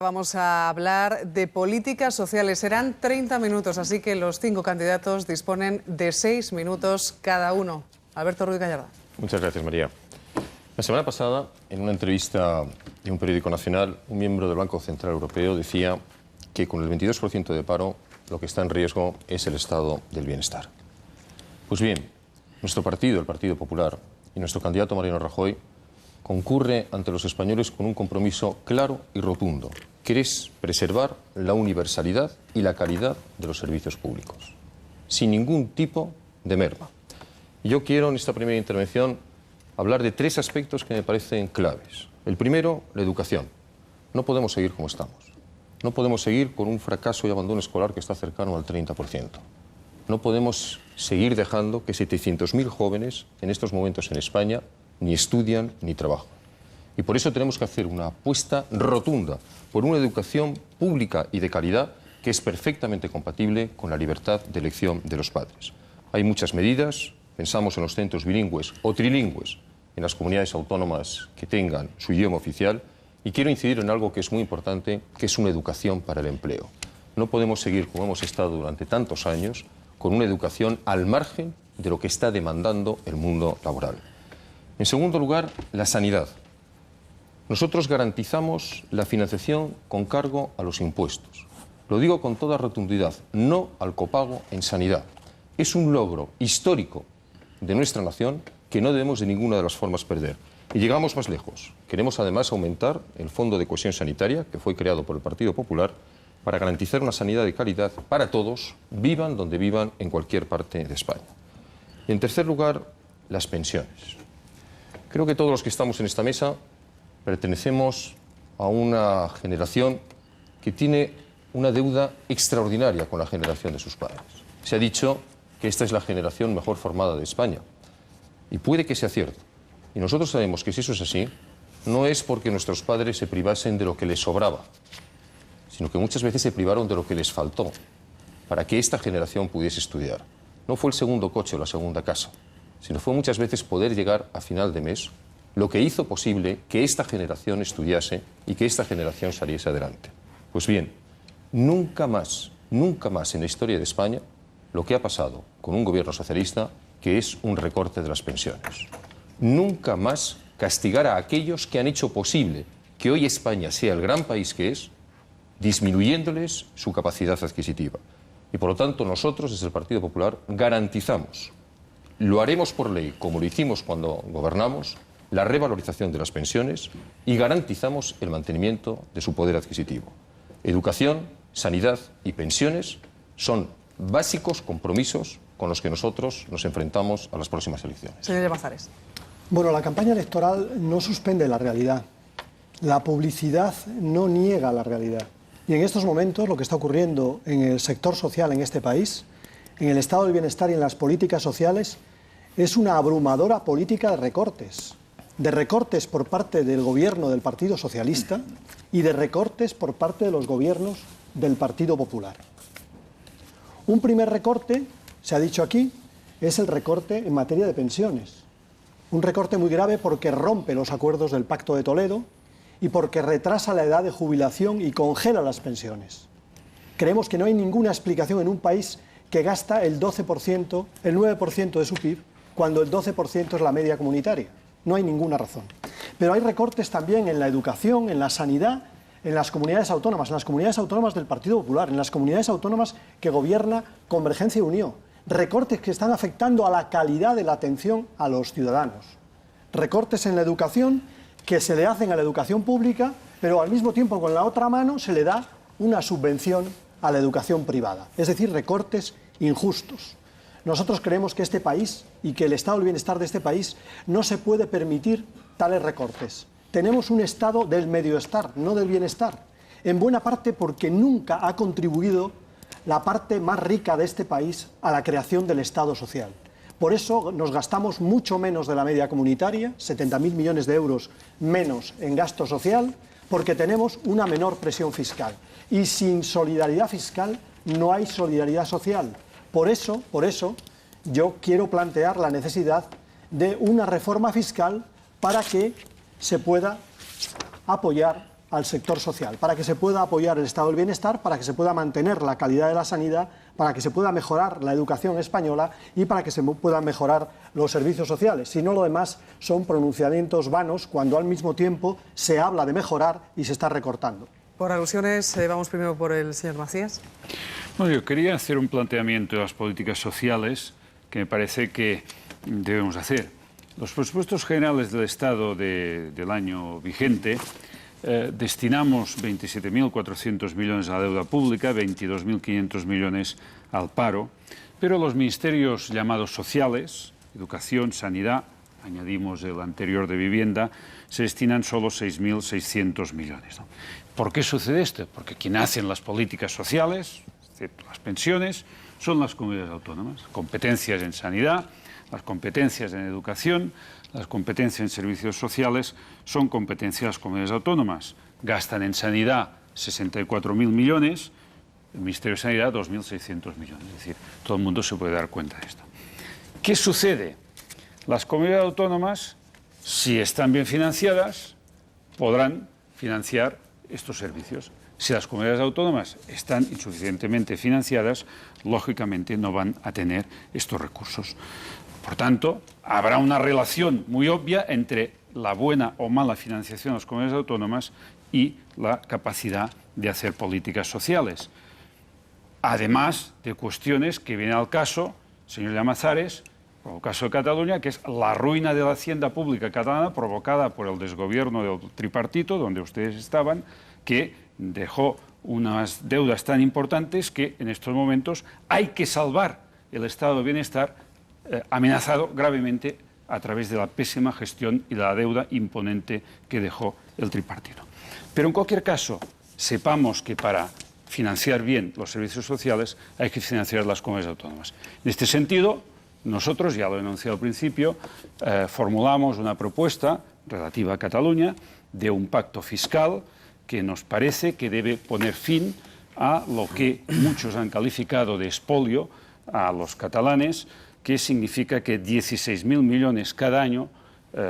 Vamos a hablar de políticas sociales. Serán 30 minutos, así que los 5 candidatos disponen de 6 minutos cada uno. Alberto Ruiz Gallardón. Muchas gracias, María. La semana pasada, en una entrevista de un periódico nacional, un miembro del Banco Central Europeo decía que con el 22% de paro, lo que está en riesgo es el estado del bienestar. Pues bien, nuestro partido, el Partido Popular, y nuestro candidato Mariano Rajoy, concurre ante los españoles con un compromiso claro y rotundo, que es preservar la universalidad y la calidad de los servicios públicos, sin ningún tipo de merma. Y yo quiero en esta primera intervención hablar de 3 aspectos que me parecen claves. El primero, la educación. No podemos seguir como estamos. No podemos seguir con un fracaso y abandono escolar que está cercano al 30%. No podemos seguir dejando que 700.000 jóvenes en estos momentos en España ni estudian ni trabajan. Y por eso tenemos que hacer una apuesta rotunda por una educación pública y de calidad que es perfectamente compatible con la libertad de elección de los padres. Hay muchas medidas, pensamos en los centros bilingües o trilingües en las comunidades autónomas que tengan su idioma oficial, y quiero incidir en algo que es muy importante, que es una educación para el empleo. No podemos seguir como hemos estado durante tantos años con una educación al margen de lo que está demandando el mundo laboral. En segundo lugar, la sanidad. Nosotros garantizamos la financiación con cargo a los impuestos. Lo digo con toda rotundidad, no al copago en sanidad. Es un logro histórico de nuestra nación que no debemos de ninguna de las formas perder. Y llegamos más lejos. Queremos además aumentar el Fondo de Cohesión Sanitaria, que fue creado por el Partido Popular, para garantizar una sanidad de calidad para todos, vivan donde vivan en cualquier parte de España. Y en tercer lugar, las pensiones. Creo que todos los que estamos en esta mesa pertenecemos a una generación que tiene una deuda extraordinaria con la generación de sus padres. Se ha dicho que esta es la generación mejor formada de España. Y puede que sea cierto. Y nosotros sabemos que si eso es así, no es porque nuestros padres se privasen de lo que les sobraba, sino que muchas veces se privaron de lo que les faltó para que esta generación pudiese estudiar. No fue el segundo coche o la segunda casa, sino fue muchas veces poder llegar a final de mes, lo que hizo posible que esta generación estudiase y que esta generación saliese adelante. Pues bien, nunca más en la historia de España lo que ha pasado con un gobierno socialista, que es un recorte de las pensiones. Nunca más castigar a aquellos que han hecho posible que hoy España sea el gran país que es, disminuyéndoles su capacidad adquisitiva. Y por lo tanto nosotros desde el Partido Popular garantizamos, lo haremos por ley, como lo hicimos cuando gobernamos, la revalorización de las pensiones y garantizamos el mantenimiento de su poder adquisitivo. Educación, sanidad y pensiones son básicos compromisos con los que nosotros nos enfrentamos a las próximas elecciones. Señor Llamazares. Bueno, la campaña electoral no suspende la realidad. La publicidad no niega la realidad. Y en estos momentos lo que está ocurriendo en el sector social en este país, en el estado del bienestar y en las políticas sociales, es una abrumadora política de recortes por parte del gobierno del Partido Socialista y de recortes por parte de los gobiernos del Partido Popular. Un primer recorte, se ha dicho aquí, es el recorte en materia de pensiones. Un recorte muy grave porque rompe los acuerdos del Pacto de Toledo y porque retrasa la edad de jubilación y congela las pensiones. Creemos que no hay ninguna explicación en un país que gasta el 12%, el 9% de su PIB, cuando el 12% es la media comunitaria. No hay ninguna razón. Pero hay recortes también en la educación, en la sanidad, en las comunidades autónomas del Partido Popular, en las comunidades autónomas que gobierna Convergencia y Unió. Recortes que están afectando a la calidad de la atención a los ciudadanos. Recortes en la educación que se le hacen a la educación pública, pero al mismo tiempo con la otra mano se le da una subvención a la educación privada. Es decir, recortes injustos. Nosotros creemos que este país y que el estado del bienestar de este país no se puede permitir tales recortes. Tenemos un estado del medioestar, no del bienestar, en buena parte porque nunca ha contribuido la parte más rica de este país a la creación del Estado social. Por eso nos gastamos mucho menos de la media comunitaria, 70.000 millones de euros menos en gasto social, porque tenemos una menor presión fiscal. Y sin solidaridad fiscal no hay solidaridad social. Por eso, yo quiero plantear la necesidad de una reforma fiscal para que se pueda apoyar al sector social, para que se pueda apoyar el estado del bienestar, para que se pueda mantener la calidad de la sanidad, para que se pueda mejorar la educación española y para que se puedan mejorar los servicios sociales. Si no, lo demás son pronunciamientos vanos cuando al mismo tiempo se habla de mejorar y se está recortando. Por alusiones, vamos primero por el señor Macías. Bueno, yo quería hacer un planteamiento de las políticas sociales que me parece que debemos hacer. Los presupuestos generales del Estado del año vigente destinamos 27.400 millones a la deuda pública, 22.500 millones al paro, pero los ministerios llamados sociales, educación, sanidad, añadimos el anterior de vivienda, se destinan solo 6.600 millones, ¿no? ¿Por qué sucede esto? Porque quien hacen las políticas sociales, excepto las pensiones, son las comunidades autónomas. Competencias en sanidad, las competencias en educación, las competencias en servicios sociales son competencias de las comunidades autónomas. Gastan en sanidad 64.000 millones, el Ministerio de Sanidad 2.600 millones. Es decir, todo el mundo se puede dar cuenta de esto. ¿Qué sucede? Las comunidades autónomas, si están bien financiadas, podrán financiar estos servicios. Si las comunidades autónomas están insuficientemente financiadas, lógicamente no van a tener estos recursos. Por tanto, habrá una relación muy obvia entre la buena o mala financiación de las comunidades autónomas y la capacidad de hacer políticas sociales. Además de cuestiones que vienen al caso, señor Llamazares, por el caso de Cataluña, que es la ruina de la hacienda pública catalana provocada por el desgobierno del tripartito, donde ustedes estaban, que dejó unas deudas tan importantes que en estos momentos hay que salvar el estado de bienestar amenazado gravemente a través de la pésima gestión y la deuda imponente que dejó el tripartito. Pero en cualquier caso, sepamos que para financiar bien los servicios sociales hay que financiar las comunidades autónomas. En este sentido, nosotros, ya lo he anunciado al principio, formulamos una propuesta relativa a Cataluña de un pacto fiscal que nos parece que debe poner fin a lo que muchos han calificado de expolio a los catalanes, que significa que 16.000 millones cada año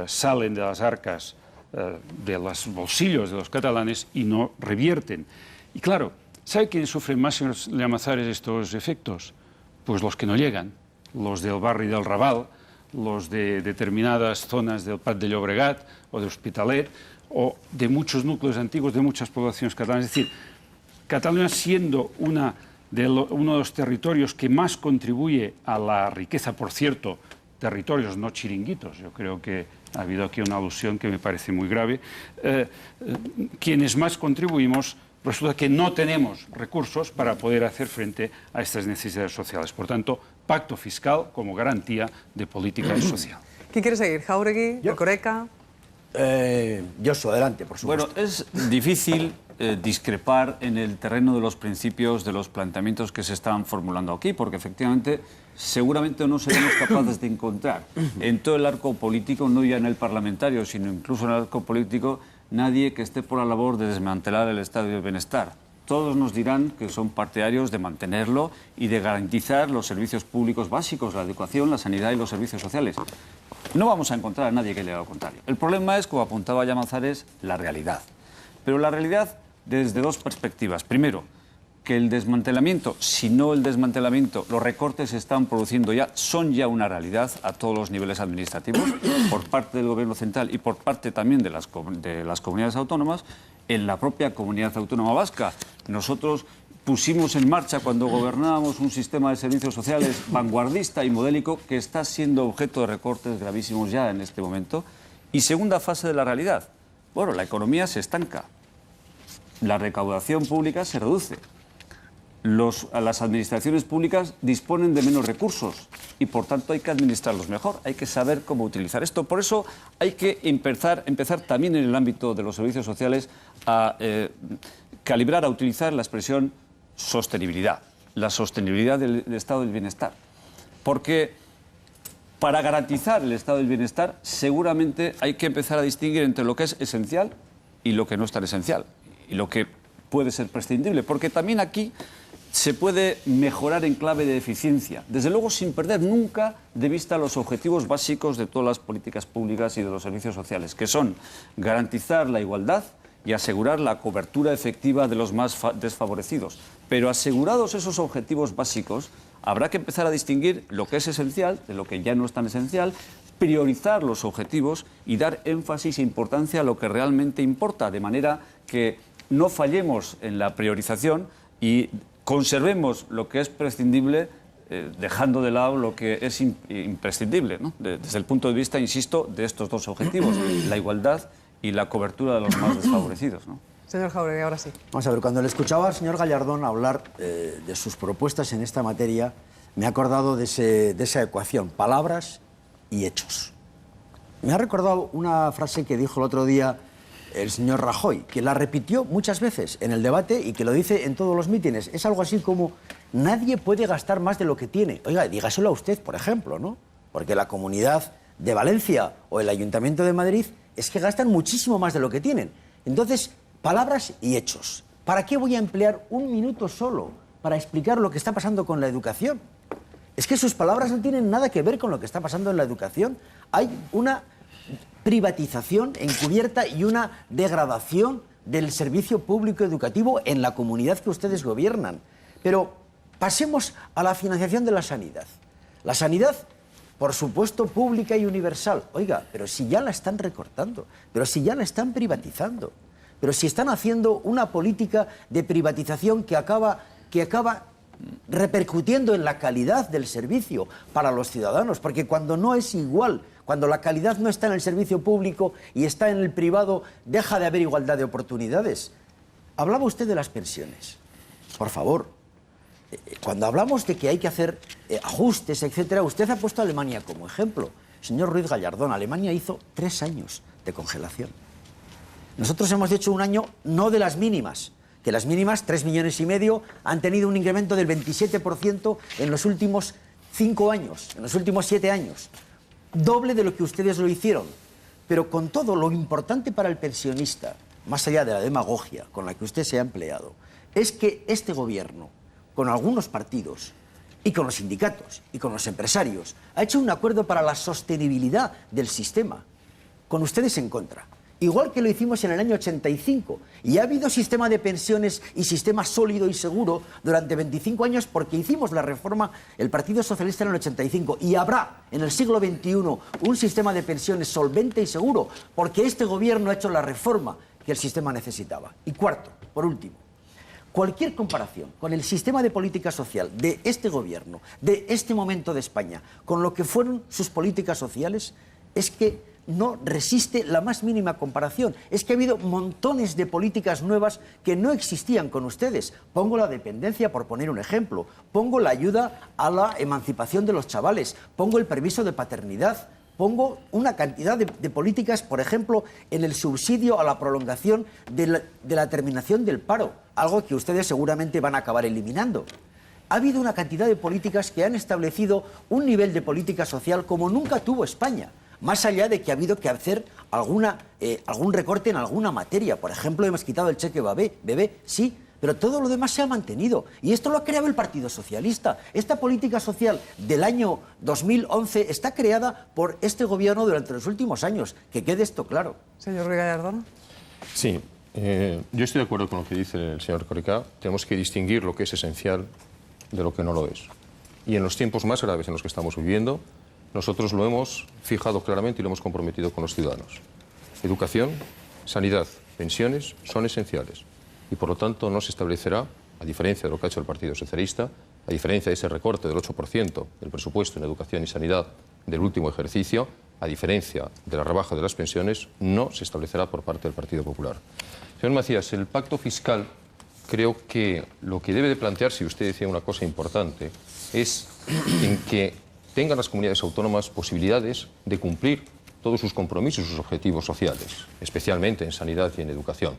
salen de las arcas, de los bolsillos de los catalanes y no revierten. Y claro, ¿sabe quién sufre más, señor Llamazares, estos efectos? Pues los que no llegan, los del barri del Raval, los de determinadas zonas del Prat de Llobregat o de Hospitalet, o de muchos núcleos antiguos de muchas poblaciones catalanas. Es decir, Cataluña, siendo uno de los territorios que más contribuye a la riqueza, por cierto, territorios, no chiringuitos, yo creo que ha habido aquí una alusión que me parece muy grave, quienes más contribuimos, resulta que no tenemos recursos para poder hacer frente a estas necesidades sociales. Por tanto, pacto fiscal como garantía de política social. ¿Quién quiere seguir? ¿Jáuregui? ¿Erkoreka? Josu, adelante, por supuesto. Bueno, es difícil discrepar en el terreno de los principios de los planteamientos que se están formulando aquí, porque efectivamente seguramente no seremos capaces de encontrar en todo el arco político, no ya en el parlamentario, sino incluso en el arco político, nadie que esté por la labor de desmantelar el estado del bienestar. Todos nos dirán que son partidarios de mantenerlo y de garantizar los servicios públicos básicos, la educación, la sanidad y los servicios sociales. No vamos a encontrar a nadie que le haga lo contrario. El problema es, como apuntaba Llamazares, la realidad. Pero la realidad desde dos perspectivas. Primero, que el desmantelamiento, si no el desmantelamiento, los recortes se están produciendo ya, son ya una realidad a todos los niveles administrativos, por parte del Gobierno central y por parte también de las comunidades autónomas. En la propia comunidad autónoma vasca, nosotros pusimos en marcha, cuando gobernábamos, un sistema de servicios sociales vanguardista y modélico que está siendo objeto de recortes gravísimos ya en este momento. Y segunda fase de la realidad. Bueno, la economía se estanca, la recaudación pública se reduce, las administraciones públicas disponen de menos recursos y, por tanto, hay que administrarlos mejor, hay que saber cómo utilizar esto. Por eso hay que empezar también en el ámbito de los servicios sociales a calibrar, a utilizar la expresión sostenibilidad, la sostenibilidad del estado del bienestar. Porque para garantizar el estado del bienestar seguramente hay que empezar a distinguir entre lo que es esencial y lo que no es tan esencial, y lo que puede ser prescindible, porque también aquí se puede mejorar en clave de eficiencia, desde luego sin perder nunca de vista los objetivos básicos de todas las políticas públicas y de los servicios sociales, que son garantizar la igualdad y asegurar la cobertura efectiva de los más desfavorecidos. Pero asegurados esos objetivos básicos, habrá que empezar a distinguir lo que es esencial de lo que ya no es tan esencial, priorizar los objetivos y dar énfasis e importancia a lo que realmente importa, de manera que no fallemos en la priorización y conservemos lo que es prescindible, dejando de lado lo que es imprescindible, ¿no? Desde el punto de vista, insisto, de estos dos objetivos, la igualdad y la cobertura de los más desfavorecidos, ¿no? Señor Jáuregui, ahora sí. Vamos a ver, cuando le escuchaba al señor Gallardón hablar de sus propuestas en esta materia, me he acordado de esa ecuación, palabras y hechos. Me ha recordado una frase que dijo el otro día el señor Rajoy, que la repitió muchas veces en el debate y que lo dice en todos los mítines. Es algo así como, nadie puede gastar más de lo que tiene. Oiga, dígaselo a usted, por ejemplo, ¿no? Porque la Comunidad de Valencia o el Ayuntamiento de Madrid es que gastan muchísimo más de lo que tienen. Entonces, palabras y hechos. ¿Para qué voy a emplear un minuto solo para explicar lo que está pasando con la educación? Es que sus palabras no tienen nada que ver con lo que está pasando en la educación. Hay una privatización encubierta y una degradación del servicio público educativo en la comunidad que ustedes gobiernan. Pero pasemos a la financiación de la sanidad. La sanidad, por supuesto, pública y universal. Oiga, pero si ya la están recortando, pero si ya la están privatizando, pero si están haciendo una política de privatización que acaba repercutiendo en la calidad del servicio para los ciudadanos, porque cuando no es igual, cuando la calidad no está en el servicio público y está en el privado, deja de haber igualdad de oportunidades. Hablaba usted de las pensiones. Por favor, cuando hablamos de que hay que hacer ajustes, etcétera, usted ha puesto a Alemania como ejemplo. Señor Ruiz Gallardón, Alemania hizo 3 años de congelación. Nosotros hemos hecho un año no de las mínimas, que las mínimas, 3,5 millones, han tenido un incremento del 27% en los últimos 5 años, en los últimos 7 años. Doble de lo que ustedes lo hicieron. Pero con todo, lo importante para el pensionista, más allá de la demagogia con la que usted se ha empleado, es que este gobierno, con algunos partidos, y con los sindicatos, y con los empresarios, ha hecho un acuerdo para la sostenibilidad del sistema, con ustedes en contra. Igual que lo hicimos en el año 85. Y ha habido sistema de pensiones y sistema sólido y seguro durante 25 años porque hicimos la reforma el Partido Socialista en el 85. Y habrá en el siglo XXI un sistema de pensiones solvente y seguro porque este gobierno ha hecho la reforma que el sistema necesitaba. Y cuarto, por último, cualquier comparación con el sistema de política social de este gobierno, de este momento de España, con lo que fueron sus políticas sociales, es que no resiste la más mínima comparación. Es que ha habido montones de políticas nuevas que no existían con ustedes. Pongo la dependencia por poner un ejemplo. Pongo la ayuda a la emancipación de los chavales. Pongo el permiso de paternidad. Pongo una cantidad de políticas, por ejemplo, en el subsidio a la prolongación de la terminación del paro. Algo que ustedes seguramente van a acabar eliminando. Ha habido una cantidad de políticas que han establecido un nivel de política social como nunca tuvo España. Más allá de que ha habido que hacer algún recorte en alguna materia. Por ejemplo, hemos quitado el cheque bebé, sí, pero todo lo demás se ha mantenido. Y esto lo ha creado el Partido Socialista. Esta política social del año 2011 está creada por este gobierno durante los últimos años. Que quede esto claro. Señor Ruiz Gallardón. Sí, yo estoy de acuerdo con lo que dice el señor Erkoreka. Tenemos que distinguir lo que es esencial de lo que no lo es. Y en los tiempos más graves en los que estamos viviendo, nosotros lo hemos fijado claramente y lo hemos comprometido con los ciudadanos. Educación, sanidad, pensiones son esenciales y por lo tanto no se establecerá, a diferencia de lo que ha hecho el Partido Socialista, a diferencia de ese recorte del 8% del presupuesto en educación y sanidad del último ejercicio, a diferencia de la rebaja de las pensiones, no se establecerá por parte del Partido Popular. Señor Macías, el pacto fiscal, creo que lo que debe de plantearse, y usted decía una cosa importante, es en que tengan las comunidades autónomas posibilidades de cumplir todos sus compromisos y sus objetivos sociales, especialmente en sanidad y en educación.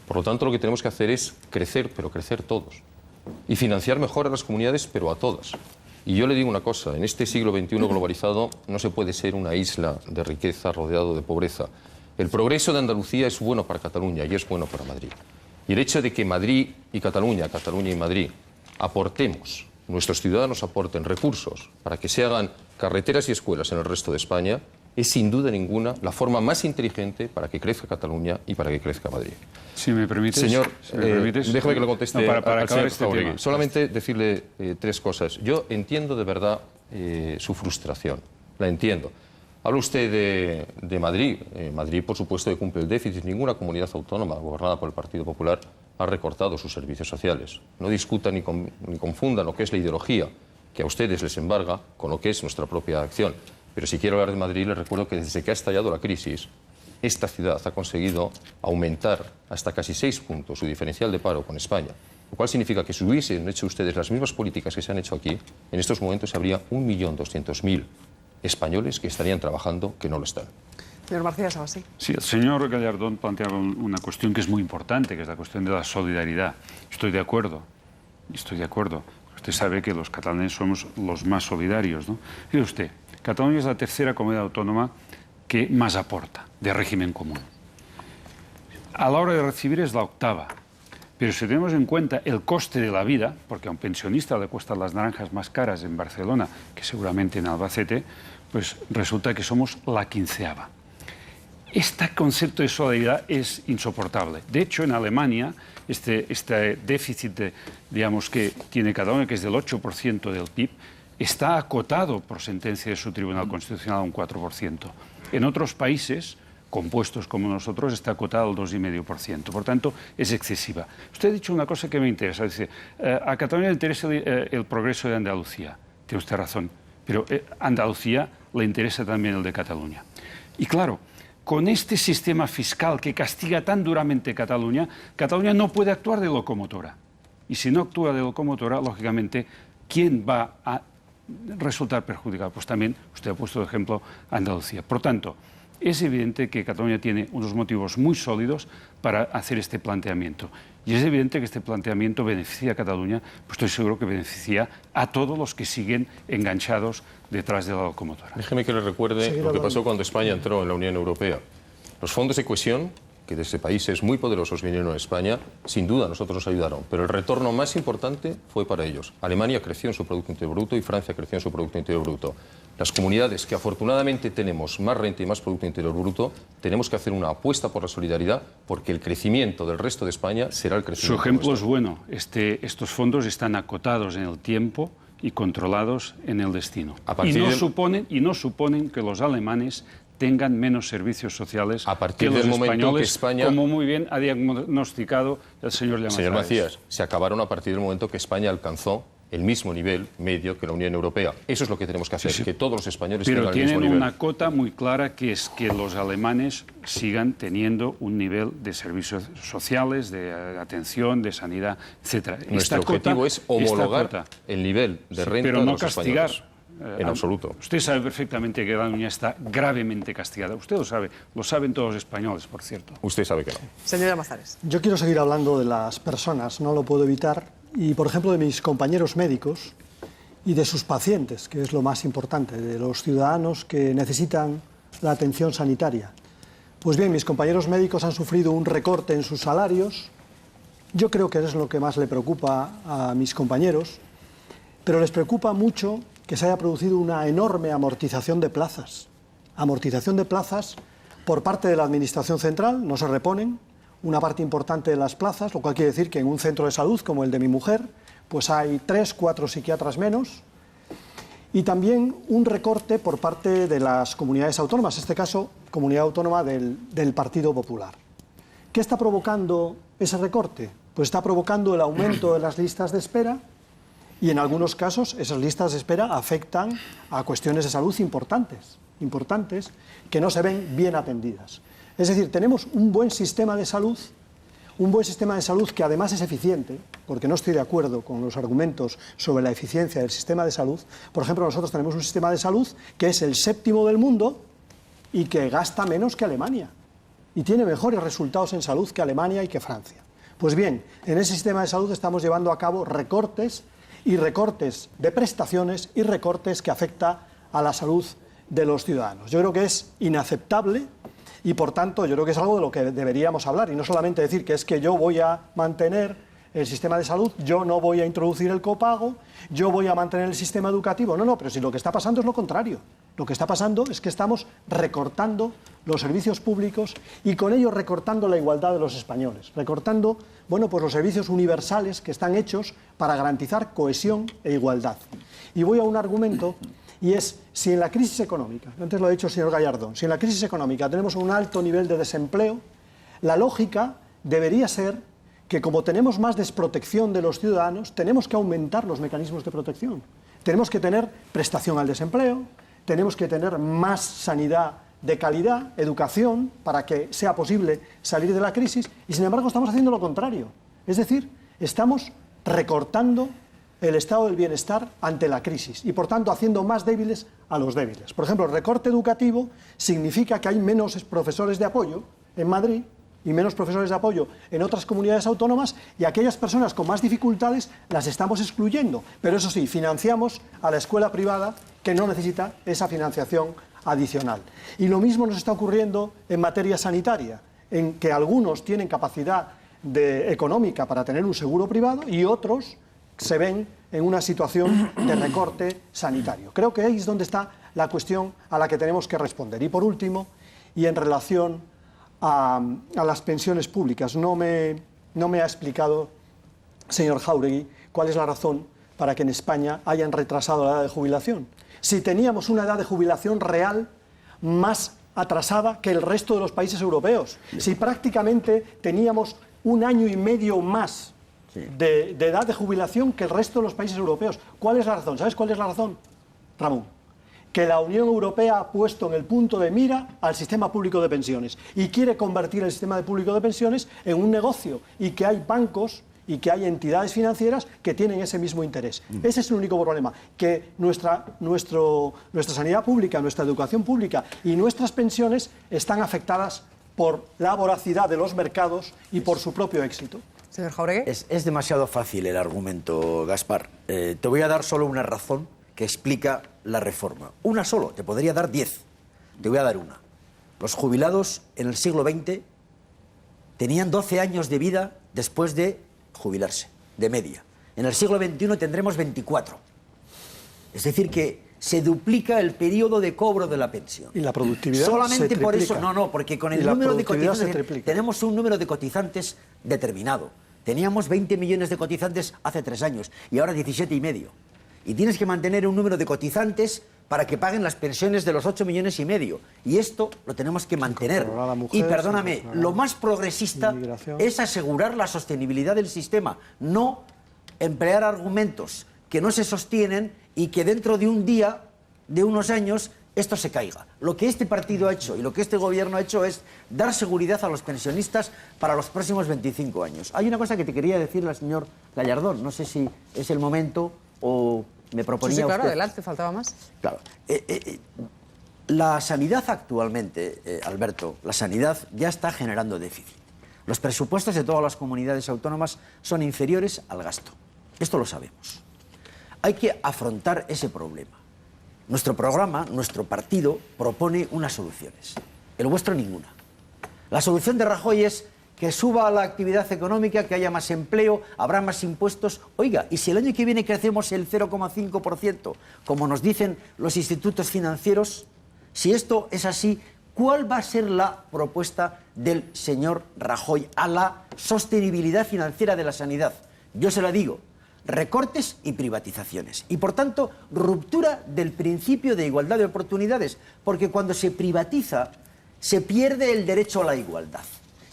Por lo tanto, lo que tenemos que hacer es crecer, pero crecer todos. Y financiar mejor a las comunidades, pero a todas. Y yo le digo una cosa, en este siglo XXI globalizado no se puede ser una isla de riqueza rodeado de pobreza. El progreso de Andalucía es bueno para Cataluña y es bueno para Madrid. Y el hecho de que Madrid y Cataluña y Madrid aportemos, nuestros ciudadanos aporten recursos para que se hagan carreteras y escuelas en el resto de España, es sin duda ninguna la forma más inteligente para que crezca Cataluña y para que crezca Madrid. Si me permites, Señor, si me permites, déjeme que lo conteste no, para al acabar señor este Jáuregui. tema. Solamente decirle tres cosas. Yo entiendo de verdad su frustración, la entiendo. Habla usted de Madrid. Madrid, por supuesto, que cumple el déficit. Ninguna comunidad autónoma gobernada por el Partido Popular ha recortado sus servicios sociales. No discutan ni confundan lo que es la ideología que a ustedes les embarga con lo que es nuestra propia acción. Pero si quiero hablar de Madrid, les recuerdo que desde que ha estallado la crisis, esta ciudad ha conseguido aumentar hasta casi 6 puntos su diferencial de paro con España, lo cual significa que si hubiesen hecho ustedes las mismas políticas que se han hecho aquí, en estos momentos habría 1.200.000 españoles que estarían trabajando que no lo están. Señor Marcía Sabasí. Sí, el señor Gallardón planteaba una cuestión que es muy importante, que es la cuestión de la solidaridad. Estoy de acuerdo. Usted sabe que los catalanes somos los más solidarios, ¿no? Mire usted, Cataluña es la tercera comunidad autónoma que más aporta de régimen común. A la hora de recibir es la octava. Pero si tenemos en cuenta el coste de la vida, porque a un pensionista le cuestan las naranjas más caras en Barcelona que seguramente en Albacete, pues resulta que somos la 15ª. Este concepto de solidaridad es insoportable. De hecho, en Alemania, este déficit, digamos, que tiene Cataluña, que es del 8% del PIB, está acotado por sentencia de su Tribunal Constitucional a un 4%. En otros países compuestos como nosotros está acotado al 2,5%. Por tanto, es excesiva. Usted ha dicho una cosa que me interesa. Dice, a Cataluña le interesa el progreso de Andalucía. Tiene usted razón. Pero a Andalucía le interesa también el de Cataluña. Y claro, con este sistema fiscal que castiga tan duramente Cataluña, Cataluña no puede actuar de locomotora. Y si no actúa de locomotora, lógicamente, ¿quién va a resultar perjudicado? Pues también, usted ha puesto de ejemplo Andalucía. Por tanto, es evidente que Cataluña tiene unos motivos muy sólidos para hacer este planteamiento. Y es evidente que este planteamiento beneficia a Cataluña, pues estoy seguro que beneficia a todos los que siguen enganchados detrás de la locomotora. Déjeme que le recuerde lo que pasó cuando España entró en la Unión Europea. Los fondos de cohesión, que desde países muy poderosos vinieron a España, sin duda nosotros nos ayudaron, pero el retorno más importante fue para ellos. Alemania creció en su Producto Interior Bruto y Francia creció en su Producto Interior Bruto. Las comunidades que afortunadamente tenemos más renta y más Producto Interior Bruto, tenemos que hacer una apuesta por la solidaridad, porque el crecimiento del resto de España será el crecimiento. Su ejemplo es bueno. Estos fondos están acotados en el tiempo y controlados en el destino. Y no suponen que los alemanes tengan menos servicios sociales que los españoles, España, como muy bien ha diagnosticado el señor Llamazares. Señor Macías, se acabaron a partir del momento que España alcanzó el mismo nivel medio que la Unión Europea. Eso es lo que tenemos que hacer, que todos los españoles tengan el mismo nivel. Pero tienen una cota muy clara, que es que los alemanes sigan teniendo un nivel de servicios sociales, de atención, de sanidad, etc. Nuestro objetivo es homologar el nivel de renta pero de no los castigar. españoles. En absoluto. Usted sabe perfectamente que Cataluña está gravemente castigada. Usted lo saben todos los españoles, por cierto. Usted sabe que no. Señor Llamazares. Yo quiero seguir hablando de las personas, no lo puedo evitar, y por ejemplo de mis compañeros médicos y de sus pacientes, que es lo más importante, de los ciudadanos que necesitan la atención sanitaria. Pues bien, mis compañeros médicos han sufrido un recorte en sus salarios. Yo creo que es lo que más le preocupa a mis compañeros, pero les preocupa mucho que se haya producido una enorme amortización de plazas. Amortización de plazas por parte de la Administración Central, no se reponen una parte importante de las plazas, lo cual quiere decir que en un centro de salud como el de mi mujer, pues hay 3, 4 psiquiatras menos, y también un recorte por parte de las comunidades autónomas, en este caso, comunidad autónoma del Partido Popular. ¿Qué está provocando ese recorte? Pues está provocando el aumento de las listas de espera, y en algunos casos esas listas de espera afectan a cuestiones de salud importantes que no se ven bien atendidas. Es decir, tenemos un buen sistema de salud que además es eficiente, porque no estoy de acuerdo con los argumentos sobre la eficiencia del sistema de salud. Por ejemplo, nosotros tenemos un sistema de salud que es el 7º del mundo y que gasta menos que Alemania y tiene mejores resultados en salud que Alemania y que Francia. Pues bien, en ese sistema de salud estamos llevando a cabo recortes de prestaciones y recortes que afectan a la salud de los ciudadanos. Yo creo que es inaceptable y, por tanto, yo creo que es algo de lo que deberíamos hablar y no solamente decir que es que yo voy a mantener el sistema de salud, yo no voy a introducir el copago, yo voy a mantener el sistema educativo. No, pero si lo que está pasando es lo contrario. Lo que está pasando es que estamos recortando los servicios públicos y con ello recortando la igualdad de los españoles, recortando, bueno, pues los servicios universales que están hechos para garantizar cohesión e igualdad. Y voy a un argumento, y es, si en la crisis económica, antes lo ha dicho el señor Gallardón, si en la crisis económica tenemos un alto nivel de desempleo, la lógica debería ser que, como tenemos más desprotección de los ciudadanos, tenemos que aumentar los mecanismos de protección. Tenemos que tener prestación al desempleo, tenemos que tener más sanidad de calidad, educación, para que sea posible salir de la crisis, y sin embargo estamos haciendo lo contrario. Es decir, estamos recortando el estado del bienestar ante la crisis y, por tanto, haciendo más débiles a los débiles. Por ejemplo, el recorte educativo significa que hay menos profesores de apoyo en Madrid y menos profesores de apoyo en otras comunidades autónomas, y aquellas personas con más dificultades las estamos excluyendo. Pero eso sí, financiamos a la escuela privada que no necesita esa financiación adicional. Y lo mismo nos está ocurriendo en materia sanitaria, en que algunos tienen capacidad económica para tener un seguro privado y otros se ven en una situación de recorte sanitario. Creo que ahí es donde está la cuestión a la que tenemos que responder. Y por último, y en relación a las pensiones públicas, no me ha explicado, señor Jáuregui, cuál es la razón para que en España hayan retrasado la edad de jubilación. Si teníamos una edad de jubilación real más atrasada que el resto de los países europeos, si prácticamente teníamos 1 año y medio más de edad de jubilación que el resto de los países europeos. ¿Cuál es la razón? ¿Sabes cuál es la razón, Ramón? Que la Unión Europea ha puesto en el punto de mira al sistema público de pensiones y quiere convertir el sistema público de pensiones en un negocio, y que hay bancos y que hay entidades financieras que tienen ese mismo interés. Ese es el único problema, que nuestra sanidad pública, nuestra educación pública y nuestras pensiones están afectadas por la voracidad de los mercados y por su propio éxito. Señor Jáuregui. Es demasiado fácil el argumento, Gaspar. Te voy a dar solo una razón que explica la reforma. Una solo, te podría dar 10. Te voy a dar una. Los jubilados en el siglo XX tenían 12 años de vida después de jubilarse, de media. En el siglo XXI tendremos 24. Es decir, que se duplica el periodo de cobro de la pensión. Y la productividad solamente se por triplica. eso, no, porque con el Y la número de productividad se cotizantes triplica. tenemos un número de cotizantes determinado. Teníamos 20 millones de cotizantes hace 3 años y ahora 17,5. Y tienes que mantener un número de cotizantes para que paguen las pensiones de los 8,5 millones. Y esto lo tenemos que mantener. Y perdóname, lo más progresista es asegurar la sostenibilidad del sistema, no emplear argumentos que no se sostienen y que dentro de un día, de unos años, esto se caiga. Lo que este partido ha hecho y lo que este gobierno ha hecho es dar seguridad a los pensionistas para los próximos 25 años. Hay una cosa que te quería decir al señor Gallardón, no sé si es el momento o me proponía Sí, claro, usted. adelante, faltaba más. Claro. La sanidad actualmente, Alberto, la sanidad ya está generando déficit. Los presupuestos de todas las comunidades autónomas son inferiores al gasto. Esto lo sabemos. Hay que afrontar ese problema. Nuestro programa, nuestro partido, propone unas soluciones. El vuestro, ninguna. La solución de Rajoy es que suba la actividad económica, que haya más empleo, habrá más impuestos. Oiga, ¿y si el año que viene crecemos el 0,5%, como nos dicen los institutos financieros? Si esto es así, ¿cuál va a ser la propuesta del señor Rajoy a la sostenibilidad financiera de la sanidad? Yo se la digo. Recortes y privatizaciones. Y, por tanto, ruptura del principio de igualdad de oportunidades, porque cuando se privatiza, se pierde el derecho a la igualdad.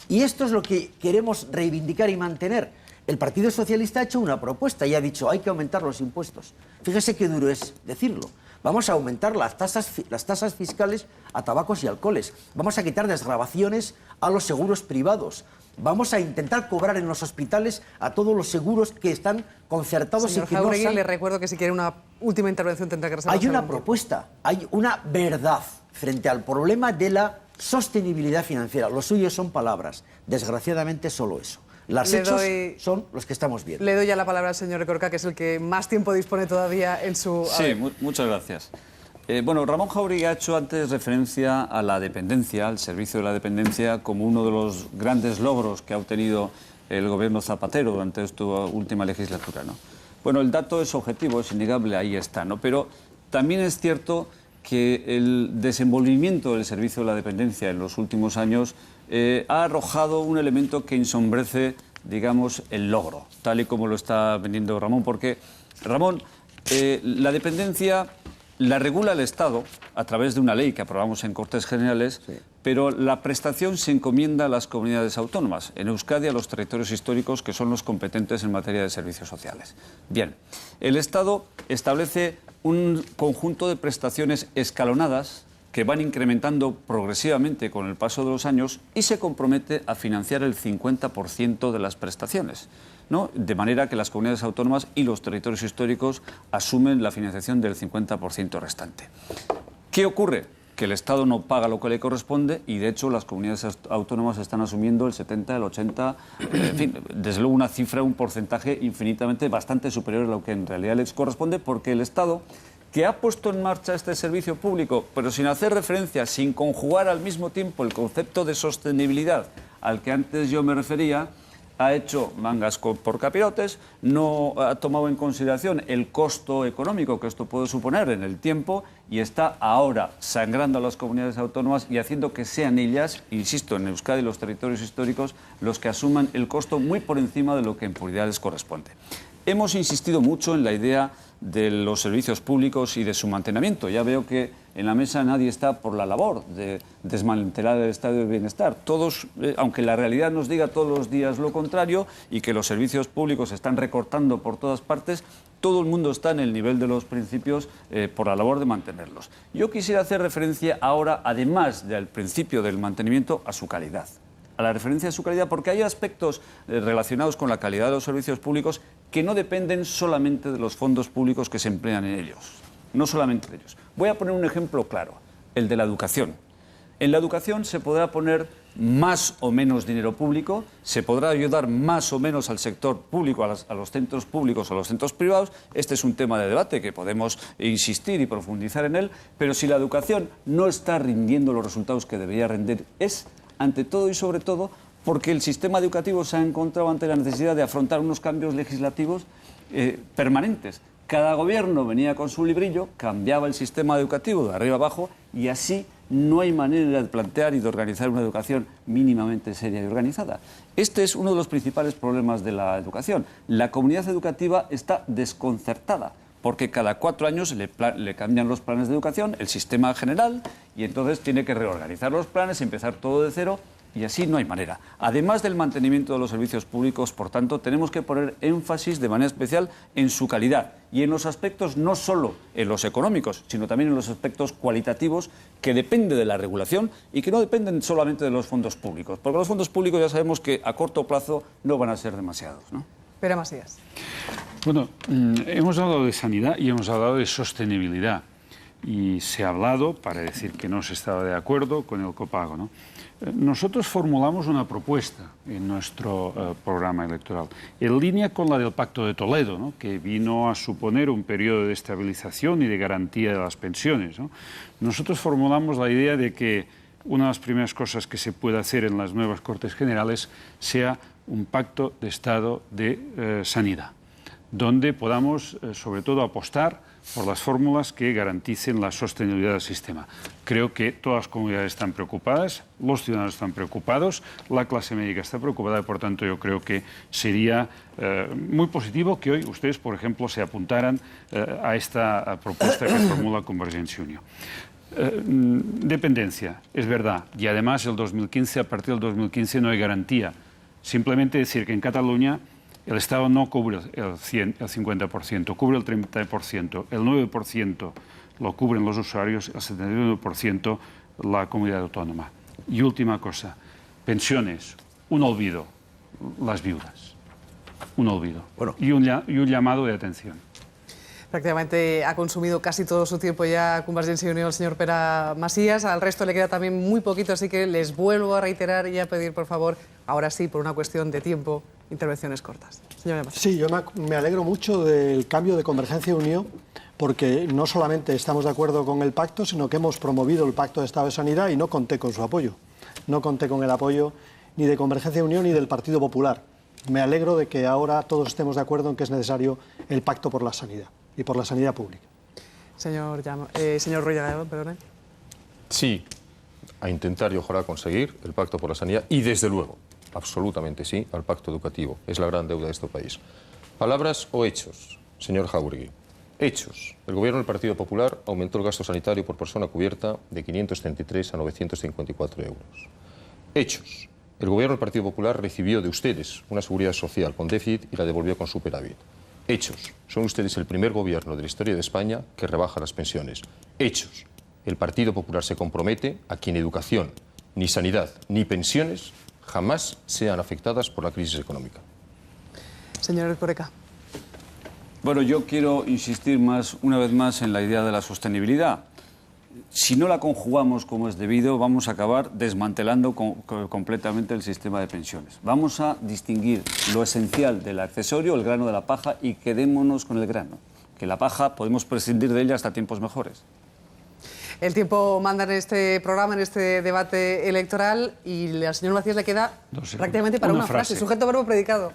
Y esto es lo que queremos reivindicar y mantener. El Partido Socialista ha hecho una propuesta y ha dicho hay que aumentar los impuestos. Fíjese qué duro es decirlo. Vamos a aumentar las tasas fiscales a tabacos y alcoholes. Vamos a quitar desgravaciones a los seguros privados. Vamos a intentar cobrar en los hospitales a todos los seguros que están concertados. Señor y que Jáuregui, no le recuerdo que si quiere una última intervención tendrá que reservarse Hay una algún tiempo. propuesta, hay una verdad frente al problema de la sostenibilidad financiera. Lo suyo son palabras. Desgraciadamente, solo eso. Los hechos son los que estamos viendo. Le doy ya la palabra al señor Erkoreka, que es el que más tiempo dispone todavía en su... Sí, muchas gracias. Bueno, Ramón Jáuregui ha hecho antes referencia a la dependencia, al servicio de la dependencia, como uno de los grandes logros que ha obtenido el gobierno Zapatero durante esta última legislatura, ¿no? Bueno, el dato es objetivo, es innegable, ahí está, ¿no? Pero también es cierto que el desenvolvimiento del servicio de la dependencia en los últimos años ha arrojado un elemento que ensombrece, digamos, el logro, tal y como lo está vendiendo Ramón, porque, Ramón, la dependencia la regula el Estado a través de una ley que aprobamos en Cortes Generales, sí, pero la prestación se encomienda a las comunidades autónomas, en Euskadi a los territorios históricos que son los competentes en materia de servicios sociales. Bien, el Estado establece un conjunto de prestaciones escalonadas que van incrementando progresivamente con el paso de los años y se compromete a financiar el 50% de las prestaciones, ¿no? De manera que las comunidades autónomas y los territorios históricos asumen la financiación del 50% restante. ¿Qué ocurre? Que el Estado no paga lo que le corresponde y, de hecho, las comunidades autónomas están asumiendo el 70, el 80, en fin, desde luego una cifra, un porcentaje infinitamente bastante superior a lo que en realidad les corresponde, porque el Estado, que ha puesto en marcha este servicio público, pero sin hacer referencia, sin conjugar al mismo tiempo el concepto de sostenibilidad al que antes yo me refería, ha hecho mangas por capirotes, no ha tomado en consideración el costo económico que esto puede suponer en el tiempo y está ahora sangrando a las comunidades autónomas y haciendo que sean ellas, insisto, en Euskadi y los territorios históricos, los que asuman el costo muy por encima de lo que en puridad les corresponde. Hemos insistido mucho en la idea de los servicios públicos y de su mantenimiento. Ya veo que en la mesa nadie está por la labor de desmantelar el estado de bienestar. Todos, aunque la realidad nos diga todos los días lo contrario y que los servicios públicos se están recortando por todas partes, todo el mundo está en el nivel de los principios por la labor de mantenerlos. Yo quisiera hacer referencia ahora, además del principio del mantenimiento, a su calidad. A la referencia de su calidad, porque hay aspectos relacionados con la calidad de los servicios públicos que no dependen solamente de los fondos públicos que se emplean en ellos, no solamente de ellos. Voy a poner un ejemplo claro, el de la educación. En la educación se podrá poner más o menos dinero público, se podrá ayudar más o menos al sector público, a los centros públicos o a los centros privados. Este es un tema de debate que podemos insistir y profundizar en él, pero si la educación no está rindiendo los resultados que debería rendir, es ante todo y sobre todo porque el sistema educativo se ha encontrado ante la necesidad de afrontar unos cambios legislativos permanentes. Cada gobierno venía con su librillo, cambiaba el sistema educativo de arriba abajo y así no hay manera de plantear y de organizar una educación mínimamente seria y organizada. Este es uno de los principales problemas de la educación. La comunidad educativa está desconcertada, porque cada 4 años le cambian los planes de educación, el sistema general, y entonces tiene que reorganizar los planes, empezar todo de cero, y así no hay manera. Además del mantenimiento de los servicios públicos, por tanto, tenemos que poner énfasis de manera especial en su calidad y en los aspectos no solo en los económicos, sino también en los aspectos cualitativos que dependen de la regulación y que no dependen solamente de los fondos públicos, porque los fondos públicos ya sabemos que a corto plazo no van a ser demasiados, ¿no? Pere Masías. Bueno, hemos hablado de sanidad y hemos hablado de sostenibilidad. Y se ha hablado, para decir que no se estaba de acuerdo, con el copago, ¿no? Nosotros formulamos una propuesta en nuestro programa electoral, en línea con la del Pacto de Toledo, ¿no? Que vino a suponer un periodo de estabilización y de garantía de las pensiones, ¿no? Nosotros formulamos la idea de que una de las primeras cosas que se puede hacer en las nuevas Cortes Generales sea un pacto de Estado de sanidad, donde podamos, sobre todo, apostar por las fórmulas que garanticen la sostenibilidad del sistema. Creo que todas las comunidades están preocupadas, los ciudadanos están preocupados, la clase médica está preocupada y, por tanto, yo creo que sería muy positivo que hoy ustedes, por ejemplo, se apuntaran a esta propuesta que formula Convergencia y Unió. Dependencia, es verdad, y además el 2015, a partir del 2015 no hay garantía. Simplemente decir que en Cataluña el Estado no cubre el 50%, cubre el 30%, el 9% lo cubren los usuarios, el 79% la comunidad autónoma. Y última cosa, pensiones, un olvido, las viudas, un olvido. Bueno. Y un llamado de atención. Prácticamente ha consumido casi todo su tiempo ya Convergencia y Unió el señor Pere Masías. Al resto le queda también muy poquito, así que les vuelvo a reiterar y a pedir, por favor, ahora sí, por una cuestión de tiempo, intervenciones cortas. Señor Masías. Sí, yo me alegro mucho del cambio de Convergencia y Unió, porque no solamente estamos de acuerdo con el pacto, sino que hemos promovido el Pacto de Estado de Sanidad y no conté con su apoyo. No conté con el apoyo ni de Convergencia y Unió ni del Partido Popular. Me alegro de que ahora todos estemos de acuerdo en que es necesario el pacto por la sanidad y por la sanidad pública. señor Ruiz Gallardón, perdone. Sí, a intentar y ojalá conseguir el pacto por la sanidad y desde luego, absolutamente sí, al pacto educativo. Es la gran deuda de este país. ¿Palabras o hechos, señor Jáuregui? Hechos. El gobierno del Partido Popular aumentó el gasto sanitario por persona cubierta de 533 a 954 euros. Hechos. El gobierno del Partido Popular recibió de ustedes una seguridad social con déficit y la devolvió con superávit. Hechos. Son ustedes el primer gobierno de la historia de España que rebaja las pensiones. Hechos. El Partido Popular se compromete a que ni educación, ni sanidad, ni pensiones jamás sean afectadas por la crisis económica. Señor Erkoreka. Bueno, yo quiero insistir una vez más en la idea de la sostenibilidad. Si no la conjugamos como es debido, vamos a acabar desmantelando completamente el sistema de pensiones. Vamos a distinguir lo esencial del accesorio, el grano de la paja, y quedémonos con el grano. Que la paja podemos prescindir de ella hasta tiempos mejores. El tiempo manda en este programa, en este debate electoral, y al señor Macías le queda prácticamente para una frase. Sujeto, verbo, predicado.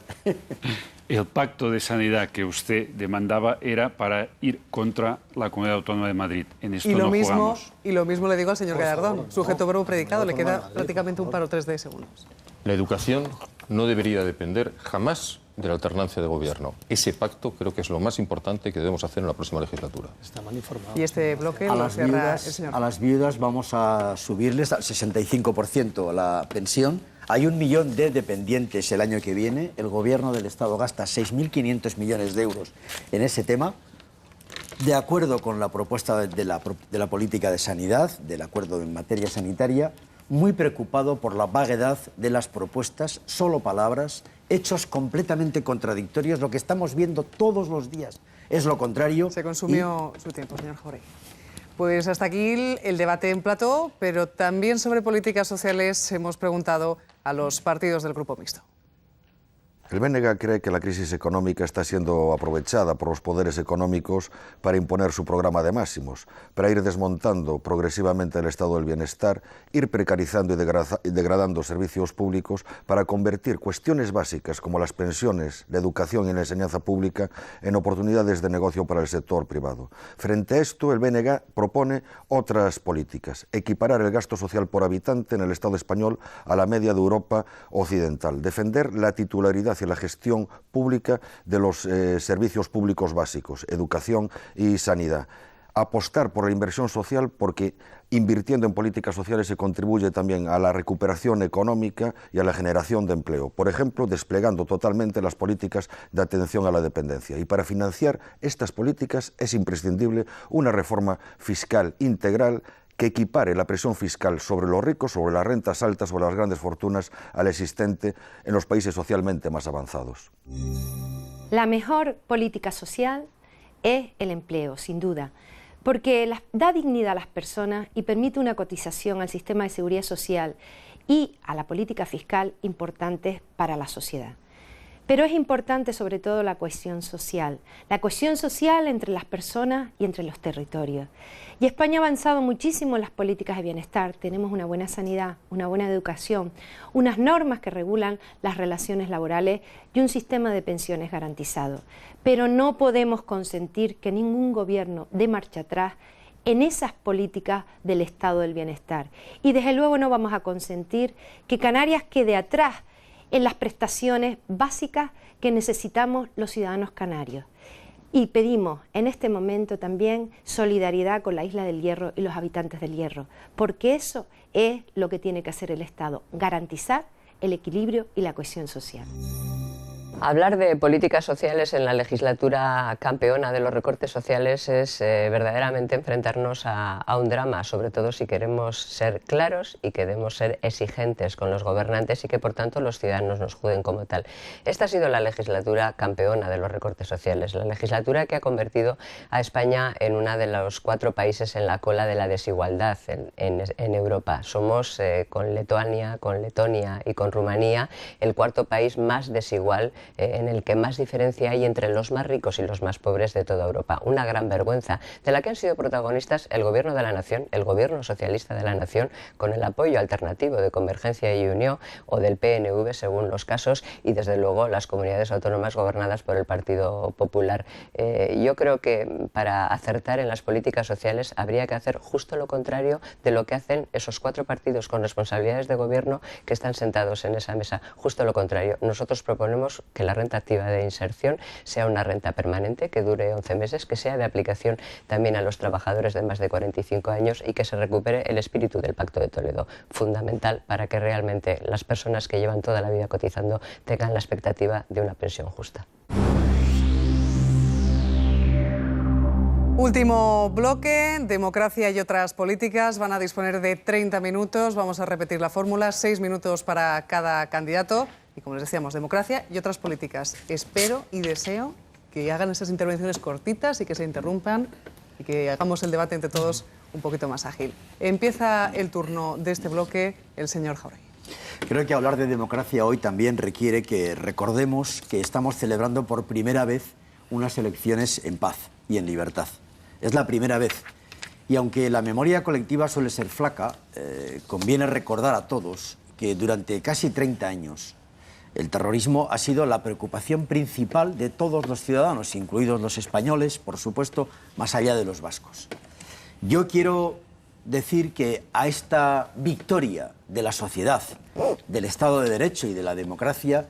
El pacto de sanidad que usted demandaba era para ir contra la Comunidad Autónoma de Madrid. En esto no jugamos. Y lo mismo le digo al señor Gallardón. Sujeto, verbo, predicado. Le queda prácticamente un par o tres de segundos. La educación no debería depender jamás de la alternancia de gobierno. Ese pacto creo que es lo más importante que debemos hacer en la próxima legislatura. Está mal informado. Y este bloque lo cierra el señor. A las viudas vamos a subirles al 65% la pensión. Hay 1 millón de dependientes el año que viene. El Gobierno del Estado gasta 6.500 millones de euros en ese tema. De acuerdo con la propuesta de la política de sanidad, del acuerdo en materia sanitaria, muy preocupado por la vaguedad de las propuestas, solo palabras, hechos completamente contradictorios. Lo que estamos viendo todos los días es lo contrario. Se consumió su tiempo, señor Jáuregui. Pues hasta aquí el debate en plató, pero también sobre políticas sociales hemos preguntado a los partidos del Grupo Mixto. El BNG cree que la crisis económica está siendo aprovechada por los poderes económicos para imponer su programa de máximos, para ir desmontando progresivamente el estado del bienestar, ir precarizando y degradando servicios públicos para convertir cuestiones básicas como las pensiones, la educación y la enseñanza pública en oportunidades de negocio para el sector privado. Frente a esto, el BNG propone otras políticas: equiparar el gasto social por habitante en el Estado español a la media de Europa occidental, defender la titularidad y la gestión pública de los servicios públicos básicos, educación y sanidad. Apostar por la inversión social, porque invirtiendo en políticas sociales se contribuye también a la recuperación económica y a la generación de empleo. Por ejemplo, desplegando totalmente las políticas de atención a la dependencia. Y para financiar estas políticas es imprescindible una reforma fiscal integral que equipare la presión fiscal sobre los ricos, sobre las rentas altas, sobre las grandes fortunas, al existente en los países socialmente más avanzados. La mejor política social es el empleo, sin duda, porque da dignidad a las personas y permite una cotización al sistema de seguridad social y a la política fiscal importantes para la sociedad. Pero es importante sobre todo la cohesión social entre las personas y entre los territorios. Y España ha avanzado muchísimo en las políticas de bienestar. Tenemos una buena sanidad, una buena educación, unas normas que regulan las relaciones laborales y un sistema de pensiones garantizado. Pero no podemos consentir que ningún gobierno dé marcha atrás en esas políticas del estado del bienestar. Y desde luego no vamos a consentir que Canarias quede atrás en las prestaciones básicas que necesitamos los ciudadanos canarios. Y pedimos en este momento también solidaridad con la Isla del Hierro y los habitantes del Hierro, porque eso es lo que tiene que hacer el Estado, garantizar el equilibrio y la cohesión social. Hablar de políticas sociales en la legislatura campeona de los recortes sociales es verdaderamente enfrentarnos a un drama, sobre todo si queremos ser claros y queremos ser exigentes con los gobernantes y que por tanto los ciudadanos nos juzguen como tal. Esta ha sido la legislatura campeona de los recortes sociales, la legislatura que ha convertido a España en uno de los 4 países en la cola de la desigualdad en Europa. Somos con Letonia y con Rumanía el 4.º país más desigual en el que más diferencia hay entre los más ricos y los más pobres de toda Europa. Una gran vergüenza de la que han sido protagonistas el Gobierno de la Nación, el Gobierno socialista de la Nación, con el apoyo alternativo de Convergencia y Unió o del PNV, según los casos, y desde luego las comunidades autónomas gobernadas por el Partido Popular. Yo creo que para acertar en las políticas sociales habría que hacer justo lo contrario de lo que hacen esos 4 partidos con responsabilidades de gobierno que están sentados en esa mesa. Justo lo contrario. Nosotros proponemos que la renta activa de inserción sea una renta permanente que dure 11 meses, que sea de aplicación también a los trabajadores de más de 45 años y que se recupere el espíritu del Pacto de Toledo, fundamental para que realmente las personas que llevan toda la vida cotizando tengan la expectativa de una pensión justa. Último bloque, democracia y otras políticas. Van a disponer de 30 minutos. Vamos a repetir la fórmula, 6 minutos para cada candidato. Y como les decíamos, democracia y otras políticas. Espero y deseo que hagan esas intervenciones cortitas y que se interrumpan y que hagamos el debate entre todos un poquito más ágil. Empieza el turno de este bloque el señor Jáuregui. Creo que hablar de democracia hoy también requiere que recordemos que estamos celebrando por primera vez unas elecciones en paz y en libertad. Es la primera vez. Y aunque la memoria colectiva suele ser flaca, conviene recordar a todos que durante casi 30 años el terrorismo ha sido la preocupación principal de todos los ciudadanos, incluidos los españoles, por supuesto, más allá de los vascos. Yo quiero decir que a esta victoria de la sociedad, del Estado de Derecho y de la democracia,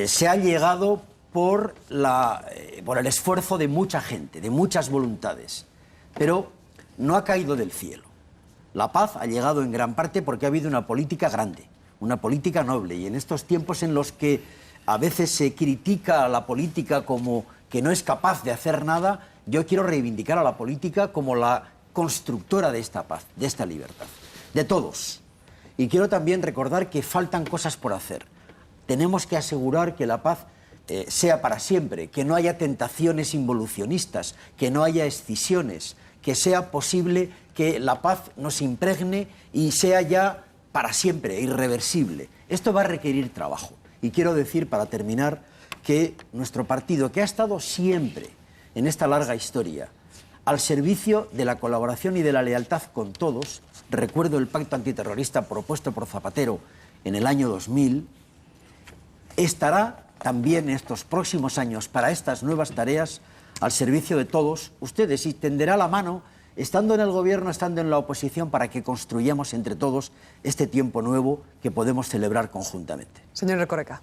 se ha llegado por el esfuerzo de mucha gente, de muchas voluntades, pero no ha caído del cielo. La paz ha llegado en gran parte porque ha habido una política grande, una política noble, y en estos tiempos en los que a veces se critica a la política como que no es capaz de hacer nada, yo quiero reivindicar a la política como la constructora de esta paz, de esta libertad, de todos. Y quiero también recordar que faltan cosas por hacer. Tenemos que asegurar que la paz sea para siempre, que no haya tentaciones involucionistas, que no haya escisiones, que sea posible que la paz nos impregne y sea ya para siempre, irreversible. Esto va a requerir trabajo. Y quiero decir, para terminar, que nuestro partido, que ha estado siempre en esta larga historia al servicio de la colaboración y de la lealtad con todos, recuerdo el pacto antiterrorista propuesto por Zapatero en el año 2000, estará también en estos próximos años para estas nuevas tareas al servicio de todos ustedes y tenderá la mano, estando en el gobierno, estando en la oposición, para que construyamos entre todos este tiempo nuevo que podemos celebrar conjuntamente. Señor Erkoreka.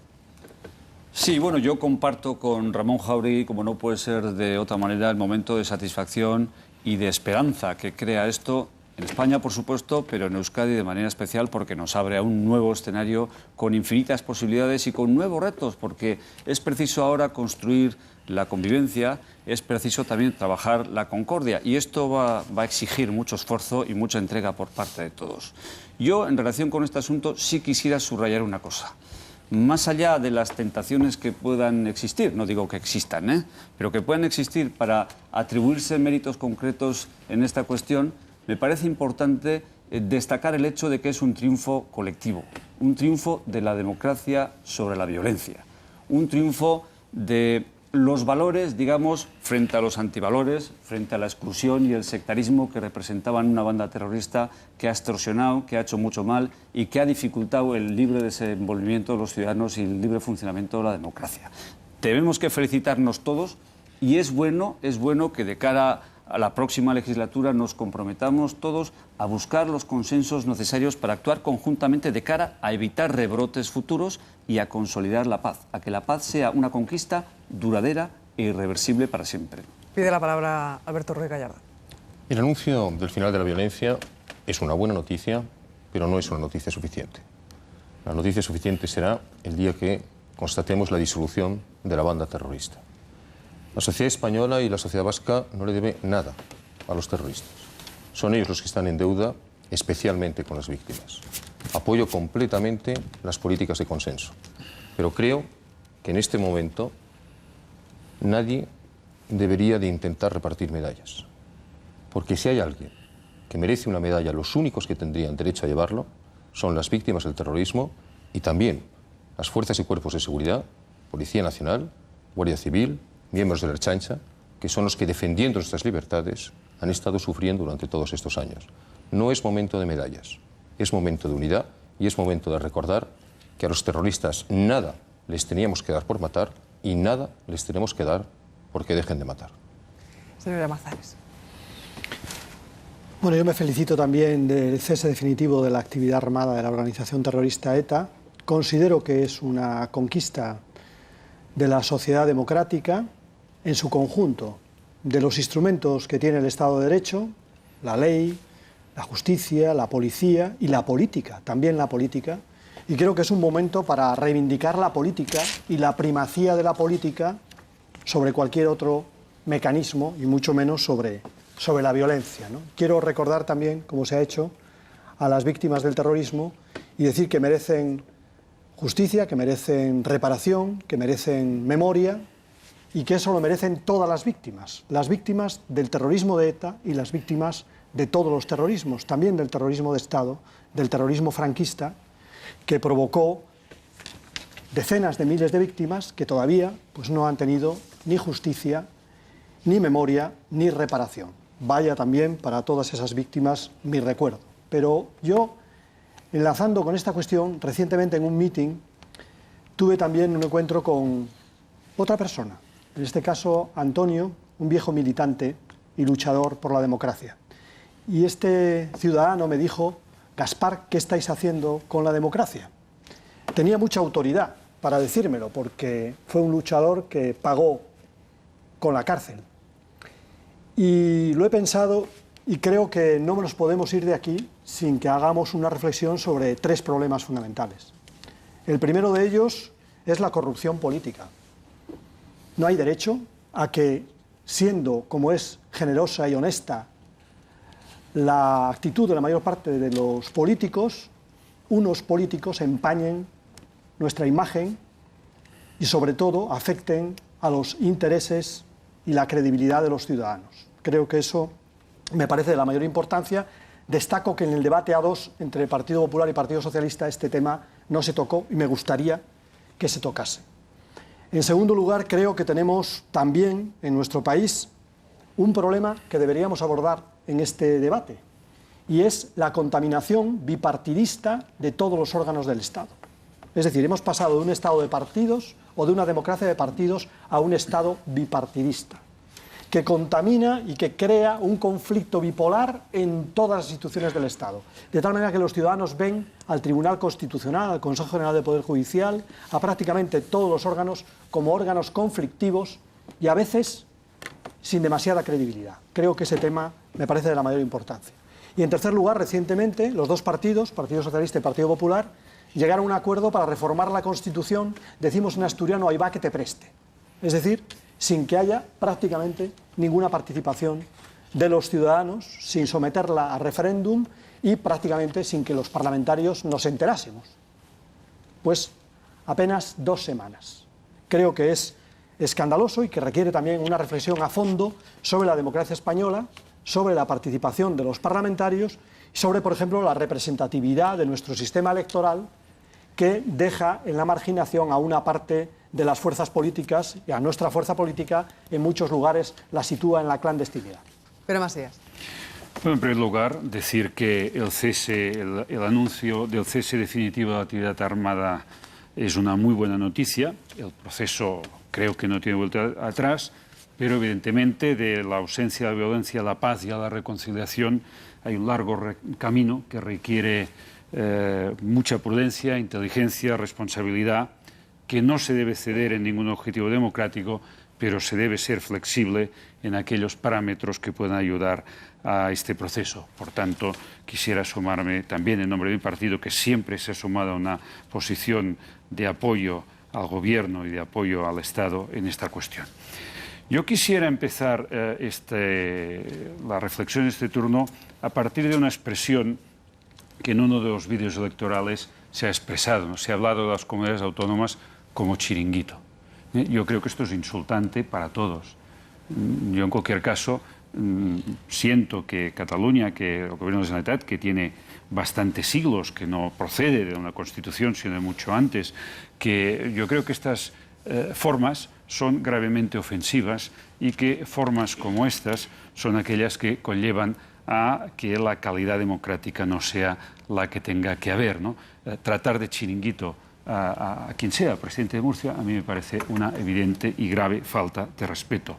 Sí, bueno, yo comparto con Ramón Jáuregui, como no puede ser de otra manera, el momento de satisfacción y de esperanza que crea esto en España, por supuesto, pero en Euskadi de manera especial, porque nos abre a un nuevo escenario con infinitas posibilidades y con nuevos retos, porque es preciso ahora construir la convivencia, es preciso también trabajar la concordia, y esto va a exigir mucho esfuerzo y mucha entrega por parte de todos. Yo, en relación con este asunto, sí quisiera subrayar una cosa. Más allá de las tentaciones que puedan existir, no digo que existan, pero que puedan existir para atribuirse méritos concretos en esta cuestión, me parece importante destacar el hecho de que es un triunfo colectivo, un triunfo de la democracia sobre la violencia, un triunfo de los valores, digamos, frente a los antivalores, frente a la exclusión y el sectarismo que representaban una banda terrorista que ha extorsionado, que ha hecho mucho mal y que ha dificultado el libre desenvolvimiento de los ciudadanos y el libre funcionamiento de la democracia. Tenemos que felicitarnos todos y es bueno que de cara a la próxima legislatura nos comprometamos todos a buscar los consensos necesarios para actuar conjuntamente de cara a evitar rebrotes futuros y a consolidar la paz, a que la paz sea una conquista duradera e irreversible para siempre. Pide la palabra Alberto Ruiz Gallardón. El anuncio del final de la violencia es una buena noticia, pero no es una noticia suficiente. La noticia suficiente será el día que constatemos la disolución de la banda terrorista. La sociedad española y la sociedad vasca no le debe nada a los terroristas. Son ellos los que están en deuda, especialmente con las víctimas. Apoyo completamente las políticas de consenso, pero creo que en este momento nadie debería de intentar repartir medallas, porque si hay alguien que merece una medalla, los únicos que tendrían derecho a llevarlo son las víctimas del terrorismo y también las fuerzas y cuerpos de seguridad Policía Nacional, Guardia Civil, miembros de la Ertzaintza, que son los que, defendiendo nuestras libertades, han estado sufriendo durante todos estos años. No es momento de medallas, es momento de unidad y es momento de recordar que a los terroristas nada les teníamos que dar por matar y nada les tenemos que dar porque dejen de matar. Señora Mazares. Bueno, yo me felicito también del cese definitivo de la actividad armada de la organización terrorista ETA. Considero que es una conquista de la sociedad democrática en su conjunto, de los instrumentos que tiene el Estado de Derecho, la ley, la justicia, la policía y la política, también la política. Y creo que es un momento para reivindicar la política y la primacía de la política sobre cualquier otro mecanismo y mucho menos sobre la violencia, ¿no? Quiero recordar también, como se ha hecho, a las víctimas del terrorismo y decir que merecen justicia, que merecen reparación, que merecen memoria y que eso lo merecen todas las víctimas del terrorismo de ETA y las víctimas de todos los terrorismos, también del terrorismo de Estado, del terrorismo franquista, que provocó decenas de miles de víctimas que todavía pues, no han tenido ni justicia, ni memoria, ni reparación. Vaya también para todas esas víctimas mi recuerdo. Pero yo, enlazando con esta cuestión, recientemente en un meeting tuve también un encuentro con otra persona, en este caso Antonio, un viejo militante y luchador por la democracia. Y este ciudadano me dijo: Gaspar, ¿qué estáis haciendo con la democracia? Tenía mucha autoridad para decírmelo, porque fue un luchador que pagó con la cárcel. Y lo he pensado y creo que no nos podemos ir de aquí sin que hagamos una reflexión sobre tres problemas fundamentales. El primero de ellos es la corrupción política. No hay derecho a que, siendo como es generosa y honesta la actitud de la mayor parte de los políticos, unos políticos empañen nuestra imagen y sobre todo afecten a los intereses y la credibilidad de los ciudadanos. Creo que eso me parece de la mayor importancia. Destaco que en el debate A2 entre Partido Popular y Partido Socialista este tema no se tocó y me gustaría que se tocase. En segundo lugar, creo que tenemos también en nuestro país un problema que deberíamos abordar en este debate y es la contaminación bipartidista de todos los órganos del Estado. Es decir, hemos pasado de un Estado de partidos o de una democracia de partidos a un Estado bipartidista, que contamina y que crea un conflicto bipolar en todas las instituciones del Estado. De tal manera que los ciudadanos ven al Tribunal Constitucional, al Consejo General del Poder Judicial, a prácticamente todos los órganos como órganos conflictivos y a veces sin demasiada credibilidad. Creo que ese tema me parece de la mayor importancia. Y en tercer lugar, recientemente, los dos partidos, Partido Socialista y Partido Popular, llegaron a un acuerdo para reformar la Constitución, decimos en asturiano, ahí va que te preste. Es decir, sin que haya prácticamente ninguna participación de los ciudadanos, sin someterla a referéndum y prácticamente sin que los parlamentarios nos enterásemos. Pues apenas 2 semanas. Creo que es escandaloso y que requiere también una reflexión a fondo sobre la democracia española, sobre la participación de los parlamentarios y sobre, por ejemplo, la representatividad de nuestro sistema electoral, que deja en la marginación a una parte de las fuerzas políticas y a nuestra fuerza política en muchos lugares la sitúa en la clandestinidad. Pero Masías. Bueno, en primer lugar, decir que el anuncio del cese definitivo de la actividad armada es una muy buena noticia. El proceso creo que no tiene vuelta atrás, pero evidentemente de la ausencia de la violencia a la paz y a la reconciliación hay un largo camino que requiere mucha prudencia, inteligencia, responsabilidad, que no se debe ceder en ningún objetivo democrático, pero se debe ser flexible en aquellos parámetros que puedan ayudar a este proceso. Por tanto, quisiera sumarme también en nombre de mi partido, que siempre se ha sumado a una posición de apoyo al Gobierno y de apoyo al Estado en esta cuestión. Yo quisiera empezar la reflexión de este turno a partir de una expresión que en uno de los vídeos electorales se ha expresado, ¿no? Se ha hablado de las comunidades autónomas como chiringuito. Yo creo que esto es insultante para todos. Yo, en cualquier caso, siento que Cataluña, que el Gobierno de la Generalitat, que tiene bastantes siglos, que no procede de una Constitución, sino de mucho antes, que yo creo que estas formas son gravemente ofensivas y que formas como estas son aquellas que conllevan a que la calidad democrática no sea la que tenga que haber, ¿no? Tratar de chiringuito a quien sea presidente de Murcia a mí me parece una evidente y grave falta de respeto.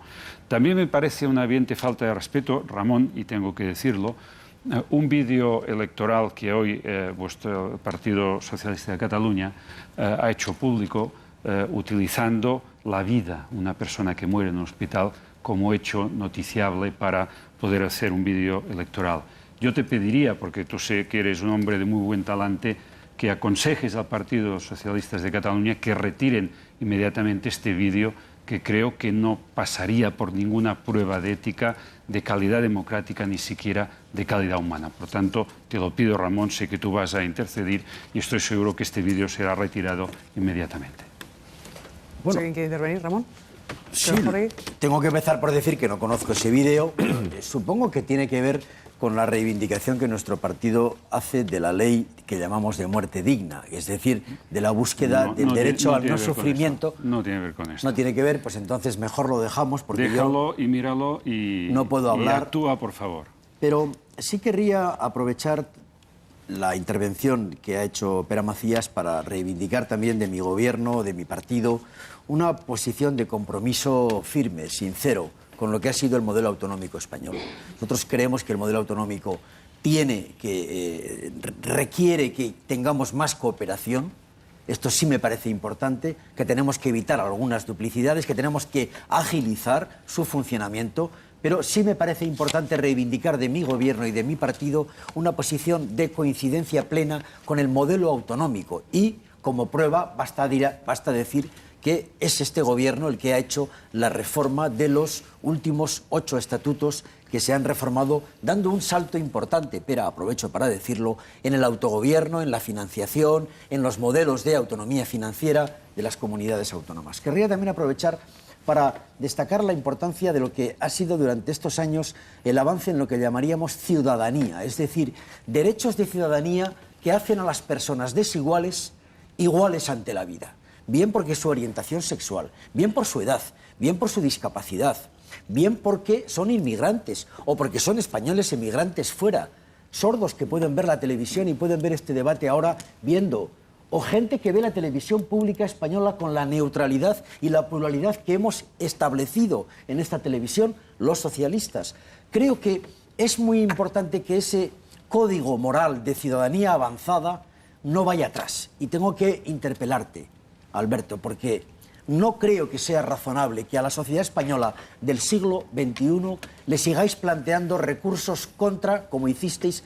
También me parece una evidente falta de respeto, Ramón, y tengo que decirlo, un vídeo electoral que hoy vuestro Partido Socialista de Cataluña ha hecho público utilizando la vida de una persona que muere en un hospital como hecho noticiable para poder hacer un vídeo electoral. Yo te pediría, porque tú sé que eres un hombre de muy buen talante, que aconsejes al Partido Socialista de Cataluña que retiren inmediatamente este vídeo, que creo que no pasaría por ninguna prueba de ética, de calidad democrática, ni siquiera de calidad humana. Por tanto, te lo pido, Ramón, sé que tú vas a interceder y estoy seguro que este vídeo será retirado inmediatamente. Bueno, ¿alguien quiere intervenir, Ramón? Sí, tengo que empezar por decir que no conozco ese vídeo. Supongo que tiene que ver con la reivindicación que nuestro partido hace de la ley que llamamos de muerte digna, es decir, de la búsqueda del derecho al no sufrimiento. No tiene que ver con esto. No tiene que ver, pues entonces mejor lo dejamos porque déjalo y míralo y no puedo hablar. Y actúa, por favor. Pero sí querría aprovechar la intervención que ha hecho Pere Macías para reivindicar también de mi gobierno, de mi partido, una posición de compromiso firme, sincero, con lo que ha sido el modelo autonómico español. Nosotros creemos que el modelo autonómico requiere que tengamos más cooperación. Esto sí me parece importante, que tenemos que evitar algunas duplicidades, que tenemos que agilizar su funcionamiento, pero sí me parece importante reivindicar de mi gobierno y de mi partido una posición de coincidencia plena con el modelo autonómico. Y, como prueba, basta decir que es este gobierno el que ha hecho la reforma de los últimos 8 estatutos que se han reformado, dando un salto importante, pero aprovecho para decirlo, en el autogobierno, en la financiación, en los modelos de autonomía financiera de las comunidades autónomas. Querría también aprovechar para destacar la importancia de lo que ha sido durante estos años el avance en lo que llamaríamos ciudadanía, es decir, derechos de ciudadanía que hacen a las personas desiguales iguales ante la vida. Bien porque su orientación sexual, bien por su edad, bien por su discapacidad, bien porque son inmigrantes o porque son españoles emigrantes fuera, sordos que pueden ver la televisión y pueden ver este debate ahora viendo, o gente que ve la televisión pública española con la neutralidad y la pluralidad que hemos establecido en esta televisión los socialistas. Creo que es muy importante que ese código moral de ciudadanía avanzada no vaya atrás. Y tengo que interpelarte, Alberto, porque no creo que sea razonable que a la sociedad española del siglo XXI le sigáis planteando recursos contra, como hicisteis,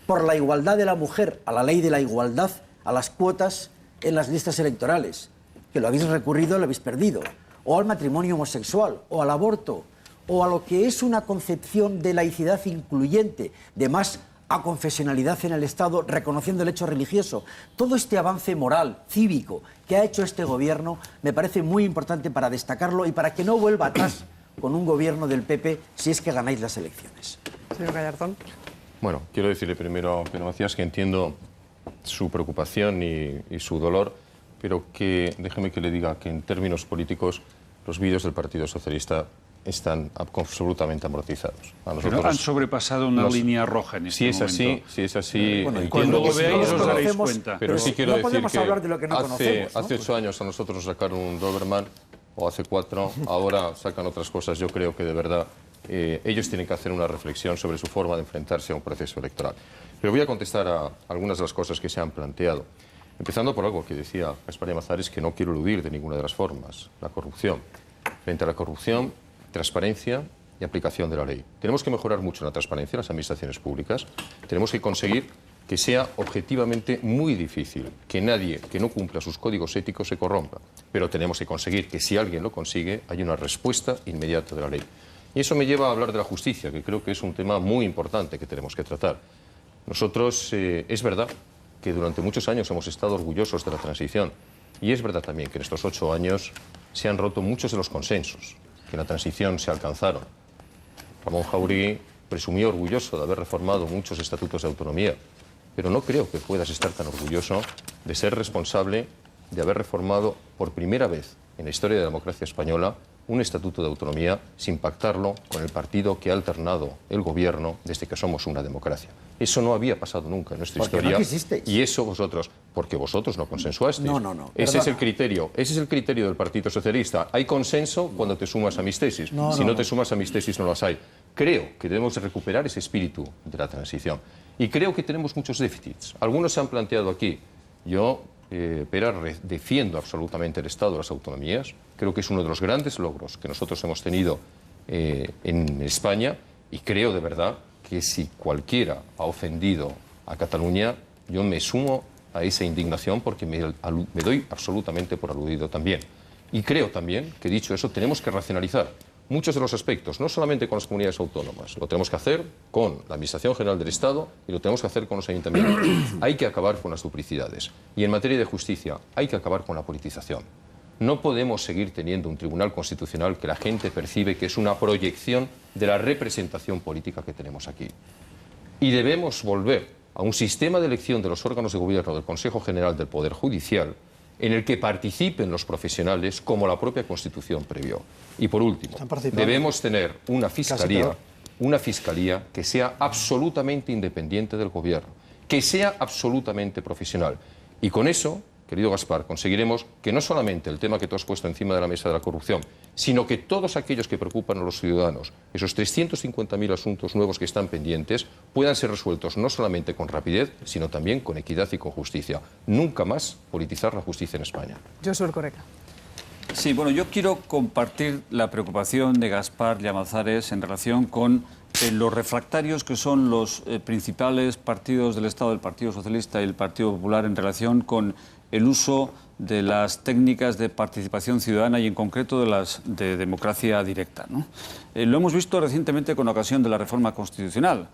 por la igualdad de la mujer, a la ley de la igualdad, a las cuotas en las listas electorales, que lo habéis recurrido y lo habéis perdido, o al matrimonio homosexual, o al aborto, o a lo que es una concepción de laicidad incluyente, de más aconfesionalidad en el Estado, reconociendo el hecho religioso. Todo este avance moral, cívico, que ha hecho este gobierno, me parece muy importante para destacarlo y para que no vuelva atrás con un gobierno del PP si es que ganáis las elecciones. Señor Gallardón. Bueno, quiero decirle primero a Pere Macías que entiendo su preocupación y su dolor, pero que déjeme que le diga que en términos políticos los vídeos del Partido Socialista están absolutamente amortizados. A nosotros pero han sobrepasado una línea roja en este momento. Si es así, bueno, cuando lo veáis os daréis cuenta. Pero sí quiero decir que hablar de lo que no conocemos, ¿no? hace 8 años a nosotros nos sacaron un Doberman, o hace 4, ahora sacan otras cosas. Yo creo que de verdad ellos tienen que hacer una reflexión sobre su forma de enfrentarse a un proceso electoral. Pero voy a contestar a algunas de las cosas que se han planteado. Empezando por algo que decía Gaspar Llamazares, que no quiero eludir de ninguna de las formas, la corrupción. Frente a la corrupción, transparencia y aplicación de la ley. Tenemos que mejorar mucho la transparencia en las administraciones públicas. Tenemos que conseguir que sea objetivamente muy difícil que nadie que no cumpla sus códigos éticos se corrompa. Pero tenemos que conseguir que si alguien lo consigue, haya una respuesta inmediata de la ley. Y eso me lleva a hablar de la justicia, que creo que es un tema muy importante que tenemos que tratar. Nosotros, es verdad que durante muchos años hemos estado orgullosos de la transición. Y es verdad también que en estos 8 años se han roto muchos de los consensos que en la transición se alcanzaron. Ramón Jáuregui presumió orgulloso de haber reformado muchos estatutos de autonomía, pero no creo que puedas estar tan orgulloso de ser responsable de haber reformado por primera vez en la historia de la democracia española un estatuto de autonomía sin pactarlo con el partido que ha alternado el gobierno desde que somos una democracia. Eso no había pasado nunca en nuestra historia. No quisisteis. Y eso vosotros, porque vosotros no consensuasteis. No. Ese es el criterio del Partido Socialista. Hay consenso cuando te sumas a mis tesis. Si no te sumas a mis tesis, no las hay. Creo que debemos recuperar ese espíritu de la transición. Y creo que tenemos muchos déficits. Algunos se han planteado aquí. Yo, Pera, defiendo absolutamente el Estado de las autonomías. Creo que es uno de los grandes logros que nosotros hemos tenido en España, y creo de verdad que si cualquiera ha ofendido a Cataluña, yo me sumo a esa indignación porque me doy absolutamente por aludido también. Y creo también que, dicho eso, tenemos que racionalizar muchos de los aspectos, no solamente con las comunidades autónomas, lo tenemos que hacer con la Administración General del Estado y lo tenemos que hacer con los ayuntamientos. Hay que acabar con las duplicidades. Y en materia de justicia, hay que acabar con la politización. No podemos seguir teniendo un Tribunal Constitucional que la gente percibe que es una proyección de la representación política que tenemos aquí. Y debemos volver a un sistema de elección de los órganos de gobierno del Consejo General del Poder Judicial en el que participen los profesionales como la propia Constitución previó. Y por último, debemos tener una fiscalía que sea absolutamente independiente del gobierno, que sea absolutamente profesional. Y con eso, querido Gaspar, conseguiremos que no solamente el tema que tú has puesto encima de la mesa de la corrupción, sino que todos aquellos que preocupan a los ciudadanos, esos 350.000 asuntos nuevos que están pendientes, puedan ser resueltos no solamente con rapidez, sino también con equidad y con justicia. Nunca más politizar la justicia en España. Josu Erkoreka. Sí, bueno, yo quiero compartir la preocupación de Gaspar Llamazares en relación con los refractarios que son los principales partidos del Estado, el Partido Socialista y el Partido Popular, en relación con el uso de las técnicas de participación ciudadana y en concreto de las de democracia directa, ¿no? Lo hemos visto recientemente con ocasión de la reforma constitucional.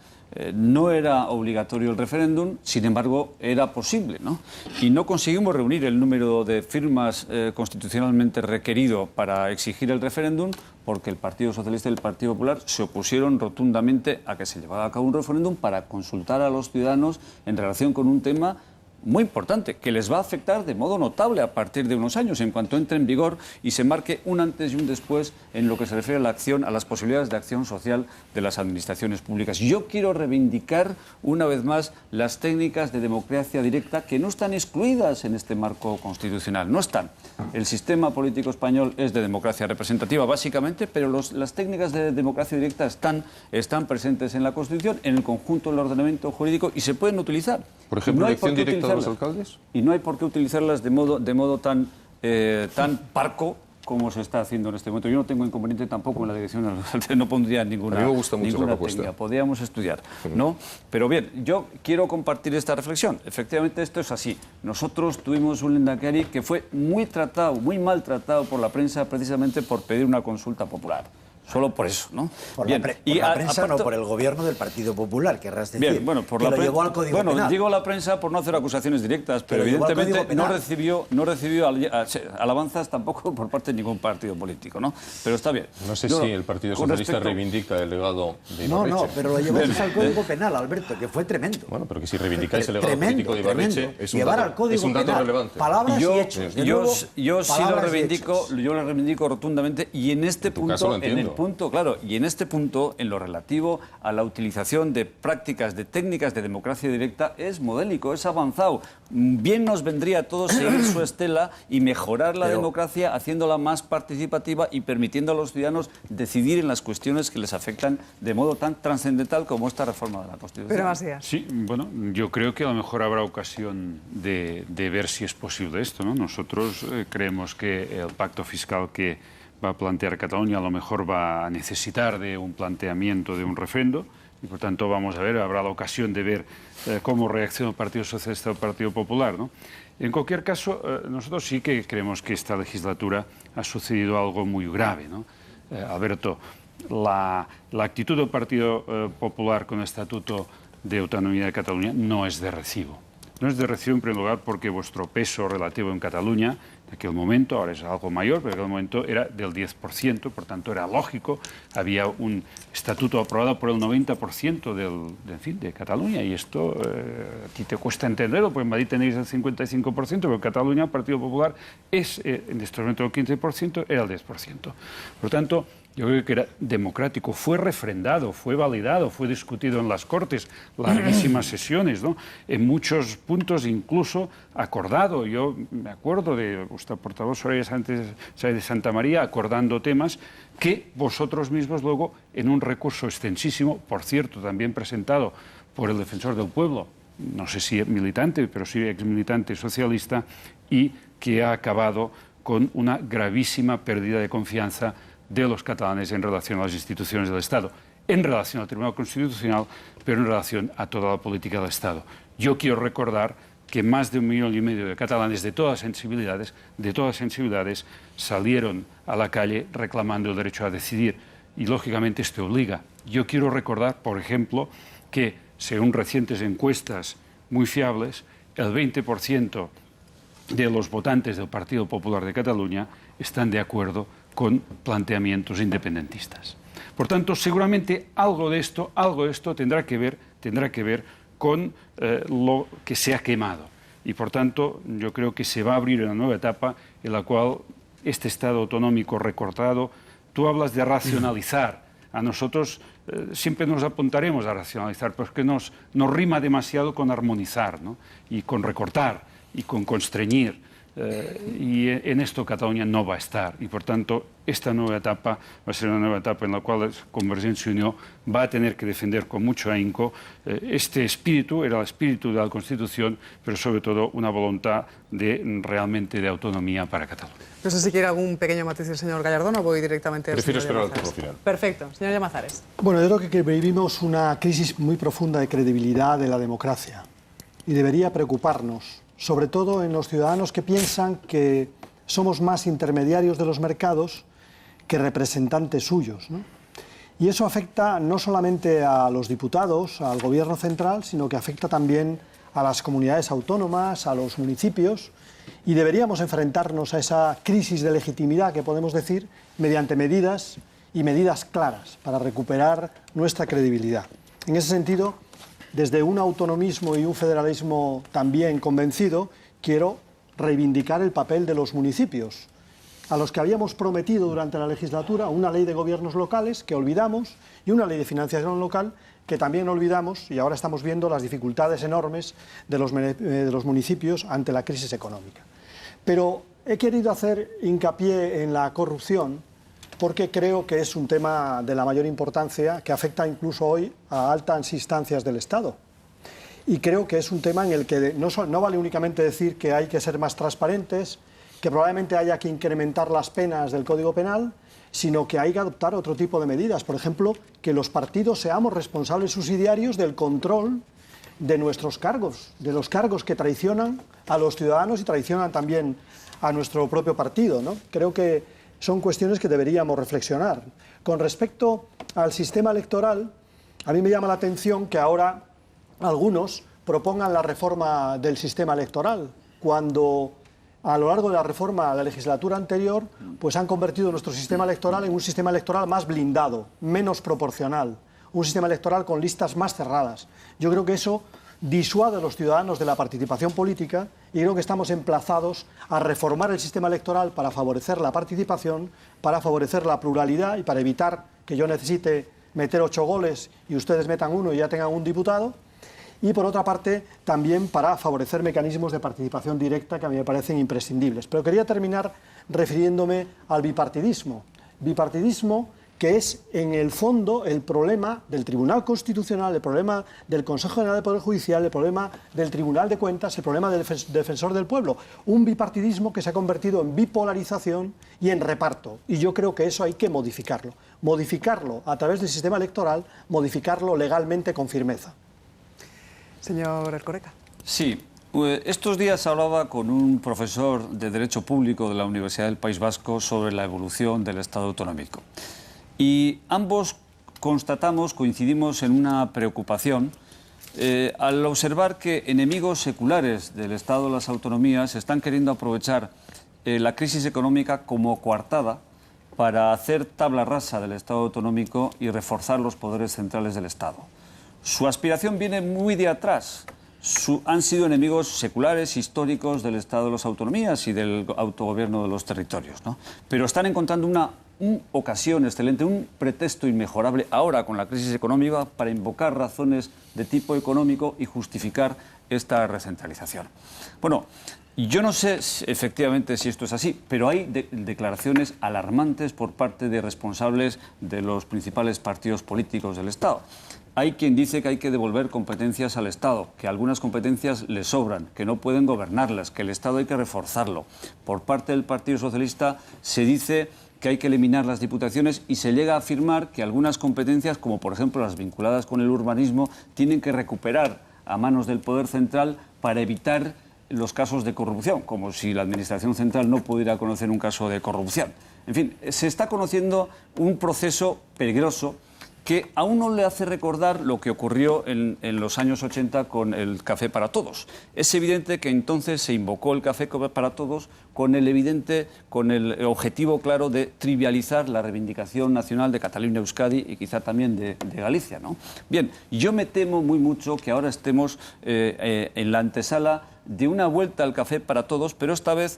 No era obligatorio el referéndum, sin embargo era posible, ¿no? Y no conseguimos reunir el número de firmas constitucionalmente requerido para exigir el referéndum porque el Partido Socialista y el Partido Popular se opusieron rotundamente a que se llevara a cabo un referéndum para consultar a los ciudadanos en relación con un tema muy importante, que les va a afectar de modo notable a partir de unos años, en cuanto entre en vigor y se marque un antes y un después en lo que se refiere a la acción, a las posibilidades de acción social de las administraciones públicas. Yo quiero reivindicar una vez más las técnicas de democracia directa que no están excluidas en este marco constitucional, no están. El sistema político español es de democracia representativa básicamente, pero las técnicas de democracia directa están presentes en la Constitución, en el conjunto del ordenamiento jurídico y se pueden utilizar. Por ejemplo, elección directa de los alcaldes. Y no hay por qué utilizarlas de modo tan parco como se está haciendo en este momento. Yo no tengo inconveniente tampoco en la dirección de los alcaldes, no pondría ninguna, a mí me gusta mucho la propuesta. Técnica. Podríamos estudiar, ¿no? Pero bien, yo quiero compartir esta reflexión. Efectivamente, esto es así. Nosotros tuvimos un lehendakari que fue muy maltratado por la prensa precisamente por pedir una consulta popular. Solo por eso, ¿no? Por la prensa, no por el gobierno del Partido Popular, querrás decir. Bien, bueno, por la prensa. Llevó al Código Penal. Digo la prensa por no hacer acusaciones directas, pero evidentemente no recibió alabanzas tampoco por parte de ningún partido político, ¿no? Pero está bien. No sé si el Partido Socialista reivindica el legado de Ibarretxe. No, pero lo llevó al Código Penal, Alberto, que fue tremendo. Bueno, pero que si reivindicáis el legado político de Ibarretxe es un dato relevante. Palabras y hechos. Yo sí lo reivindico rotundamente y en este punto, en este punto, en lo relativo a la utilización de prácticas, de técnicas de democracia directa, es modélico, es avanzado. Bien nos vendría a todos seguir su estela y mejorar la democracia haciéndola más participativa y permitiendo a los ciudadanos decidir en las cuestiones que les afectan de modo tan trascendental como esta reforma de la Constitución. Pero Masías. Sí, bueno, yo creo que a lo mejor habrá ocasión de ver si es posible esto, ¿no? Nosotros creemos que el pacto fiscal que va a plantear Cataluña a lo mejor va a necesitar de un planteamiento de un referendo y por tanto vamos a ver, habrá la ocasión de ver cómo reacciona el Partido Socialista o el Partido Popular, ¿no? En cualquier caso, nosotros sí que creemos que esta legislatura ha sucedido algo muy grave, ¿no? Alberto, la actitud del Partido Popular con el Estatuto de Autonomía de Cataluña no es de recibo. No es de recibo en primer lugar porque vuestro peso relativo en Cataluña En aquel momento, ahora es algo mayor, pero en aquel momento era del 10%, por tanto era lógico. Había un estatuto aprobado por el 90% de Cataluña, y esto a ti te cuesta entenderlo, porque en Madrid tenéis el 55%, pero en Cataluña el Partido Popular es, en este momento el 15%, era el 10%. Por tanto, yo creo que era democrático, fue refrendado, fue validado, fue discutido en las Cortes, larguísimas sesiones, ¿no? En muchos puntos incluso acordado. Yo me acuerdo de vuestra portavoz Soraya Sáenz de Santa María acordando temas que vosotros mismos luego, en un recurso extensísimo, por cierto, también presentado por el Defensor del Pueblo, no sé si militante, pero sí exmilitante socialista, y que ha acabado con una gravísima pérdida de confianza de los catalanes en relación a las instituciones del Estado, en relación al Tribunal Constitucional, pero en relación a toda la política del Estado. Yo quiero recordar que más de 1,5 millones de catalanes de todas sensibilidades salieron a la calle reclamando el derecho a decidir, y lógicamente esto obliga. Yo quiero recordar, por ejemplo, que según recientes encuestas muy fiables, el 20% de los votantes del Partido Popular de Cataluña están de acuerdo con planteamientos independentistas. Por tanto, seguramente algo de esto tendrá que ver con lo que se ha quemado. Y por tanto, yo creo que se va a abrir una nueva etapa en la cual este Estado autonómico recortado, tú hablas de racionalizar. A nosotros siempre nos apuntaremos a racionalizar, pero es que nos rima demasiado con armonizar, ¿no? Y con recortar y con constreñir. Y en esto Cataluña no va a estar, y por tanto esta nueva etapa va a ser una nueva etapa en la cual Convergencia y Unió va a tener que defender con mucho ahínco este espíritu, era el espíritu de la Constitución, pero sobre todo una voluntad realmente de autonomía para Cataluña. No sé si quiere algún pequeño matiz del señor Gallardón o voy directamente al Prefiero señor esperar al turno Llamazares. final. Perfecto. Señor Llamazares. Bueno, yo creo que vivimos una crisis muy profunda de credibilidad de la democracia y debería preocuparnos, sobre todo en los ciudadanos que piensan que somos más intermediarios de los mercados que representantes suyos, ¿no? Y eso afecta no solamente a los diputados, al gobierno central, sino que afecta también a las comunidades autónomas, a los municipios, y deberíamos enfrentarnos a esa crisis de legitimidad que podemos decir mediante medidas claras para recuperar nuestra credibilidad. En ese sentido, desde un autonomismo y un federalismo también convencido, quiero reivindicar el papel de los municipios, a los que habíamos prometido durante la legislatura una ley de gobiernos locales que olvidamos y una ley de financiación local que también olvidamos, y ahora estamos viendo las dificultades enormes de los municipios ante la crisis económica. Pero he querido hacer hincapié en la corrupción porque creo que es un tema de la mayor importancia que afecta incluso hoy a altas instancias del Estado. Y creo que es un tema en el que no vale únicamente decir que hay que ser más transparentes, que probablemente haya que incrementar las penas del Código Penal, sino que hay que adoptar otro tipo de medidas. Por ejemplo, que los partidos seamos responsables subsidiarios del control de nuestros cargos, de los cargos que traicionan a los ciudadanos y traicionan también a nuestro propio partido, ¿no? Creo que son cuestiones que deberíamos reflexionar. Con respecto al sistema electoral, a mí me llama la atención que ahora algunos propongan la reforma del sistema electoral, cuando a lo largo de la reforma de la legislatura anterior, pues han convertido nuestro sistema electoral en un sistema electoral más blindado, menos proporcional, un sistema electoral con listas más cerradas. Yo creo que eso disuade a los ciudadanos de la participación política y creo que estamos emplazados a reformar el sistema electoral para favorecer la participación, para favorecer la pluralidad y para evitar que yo necesite meter 8 goles y ustedes metan 1 y ya tengan un diputado. Y por otra parte, también para favorecer mecanismos de participación directa que a mí me parecen imprescindibles. Pero quería terminar refiriéndome al bipartidismo. Bipartidismo que es en el fondo el problema del Tribunal Constitucional, el problema del Consejo General del Poder Judicial, el problema del Tribunal de Cuentas, el problema del Defensor del Pueblo. Un bipartidismo que se ha convertido en bipolarización y en reparto. Y yo creo que eso hay que modificarlo. Modificarlo a través del sistema electoral, modificarlo legalmente con firmeza. Señor Ercoreka. Sí. Estos días hablaba con un profesor de Derecho Público de la Universidad del País Vasco sobre la evolución del Estado autonómico. Y ambos coincidimos en una preocupación al observar que enemigos seculares del Estado de las autonomías están queriendo aprovechar la crisis económica como coartada para hacer tabla rasa del Estado autonómico y reforzar los poderes centrales del Estado. Su aspiración viene muy de atrás. Han sido enemigos seculares, históricos del Estado de las autonomías y del autogobierno de los territorios, ¿no? Pero están encontrando una ocasión excelente, un pretexto inmejorable ahora con la crisis económica para invocar razones de tipo económico y justificar esta recentralización. Bueno, yo no sé efectivamente si esto es así, pero hay declaraciones alarmantes por parte de responsables de los principales partidos políticos del Estado. Hay quien dice que hay que devolver competencias al Estado, que algunas competencias le sobran, que no pueden gobernarlas, que el Estado hay que reforzarlo. Por parte del Partido Socialista se dice que hay que eliminar las diputaciones y se llega a afirmar que algunas competencias, como por ejemplo las vinculadas con el urbanismo, tienen que recuperar a manos del Poder Central para evitar los casos de corrupción, como si la Administración Central no pudiera conocer un caso de corrupción. En fin, se está conociendo un proceso peligroso que a uno le hace recordar lo que ocurrió en los años 80 con el café para todos. Es evidente que entonces se invocó el café para todos con el objetivo claro de trivializar la reivindicación nacional de Cataluña, Euskadi y quizá también de Galicia, ¿no? Bien, yo me temo muy mucho que ahora estemos en la antesala de una vuelta al café para todos, pero esta vez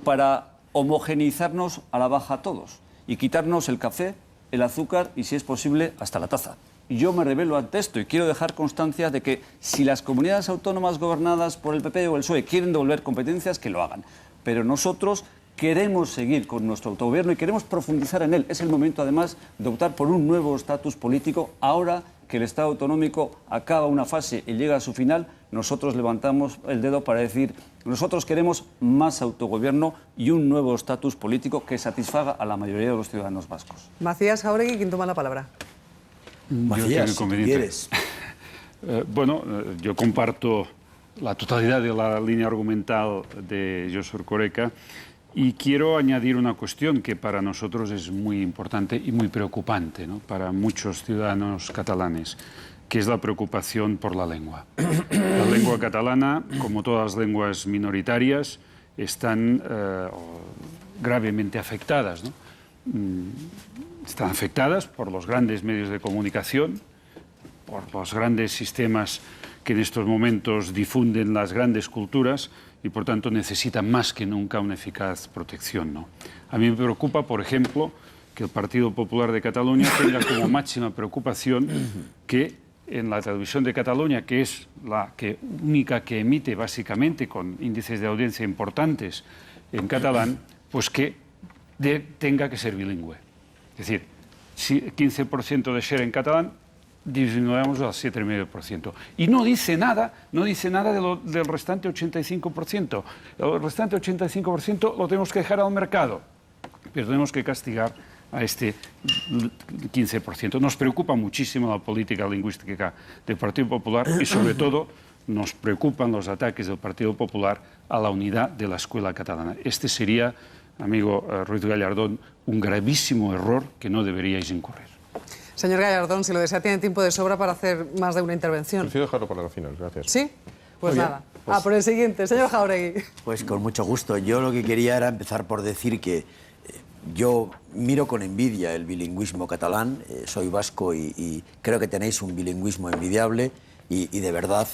para homogeneizarnos a la baja todos y quitarnos el café, el azúcar y, si es posible, hasta la taza. Yo me rebelo ante esto y quiero dejar constancia de que si las comunidades autónomas gobernadas por el PP o el PSOE quieren devolver competencias, que lo hagan. Pero nosotros queremos seguir con nuestro autogobierno y queremos profundizar en él. Es el momento, además, de optar por un nuevo estatus político. Ahora que el Estado autonómico acaba una fase y llega a su final, nosotros levantamos el dedo para decir: nosotros queremos más autogobierno y un nuevo estatus político que satisfaga a la mayoría de los ciudadanos vascos. Macías Jáuregui, ¿quién toma la palabra? Macías, si quieres. Yo comparto la totalidad de la línea argumental de Josu Erkoreka y quiero añadir una cuestión que para nosotros es muy importante y muy preocupante, ¿no?, para muchos ciudadanos catalanes, que es la preocupación por la lengua. La lengua catalana, como todas las lenguas minoritarias, están gravemente afectadas, ¿no? Están afectadas por los grandes medios de comunicación, por los grandes sistemas que en estos momentos difunden las grandes culturas y, por tanto, necesitan más que nunca una eficaz protección, ¿no? A mí me preocupa, por ejemplo, que el Partido Popular de Cataluña tenga como máxima preocupación que en la televisión de Cataluña, que es la única que emite básicamente con índices de audiencia importantes en catalán, pues que tenga que ser bilingüe. Es decir, si 15% de share en catalán, disminuimos al 7,5%. Y no dice nada del restante 85%. El restante 85% lo tenemos que dejar al mercado, pero tenemos que castigar a este 15%. Nos preocupa muchísimo la política lingüística del Partido Popular y, sobre todo, nos preocupan los ataques del Partido Popular a la unidad de la escuela catalana. Este sería, amigo Ruiz Gallardón, un gravísimo error que no deberíais incurrir. Señor Gallardón, si lo desea, tiene tiempo de sobra para hacer más de una intervención. Prefiero dejarlo para la final, gracias. ¿Sí? Pues Oye, nada. Por el siguiente. Señor Jáuregui. Pues con mucho gusto. Yo lo que quería era empezar por decir que yo miro con envidia el bilingüismo catalán. Soy vasco y creo que tenéis un bilingüismo envidiable. Y de verdad,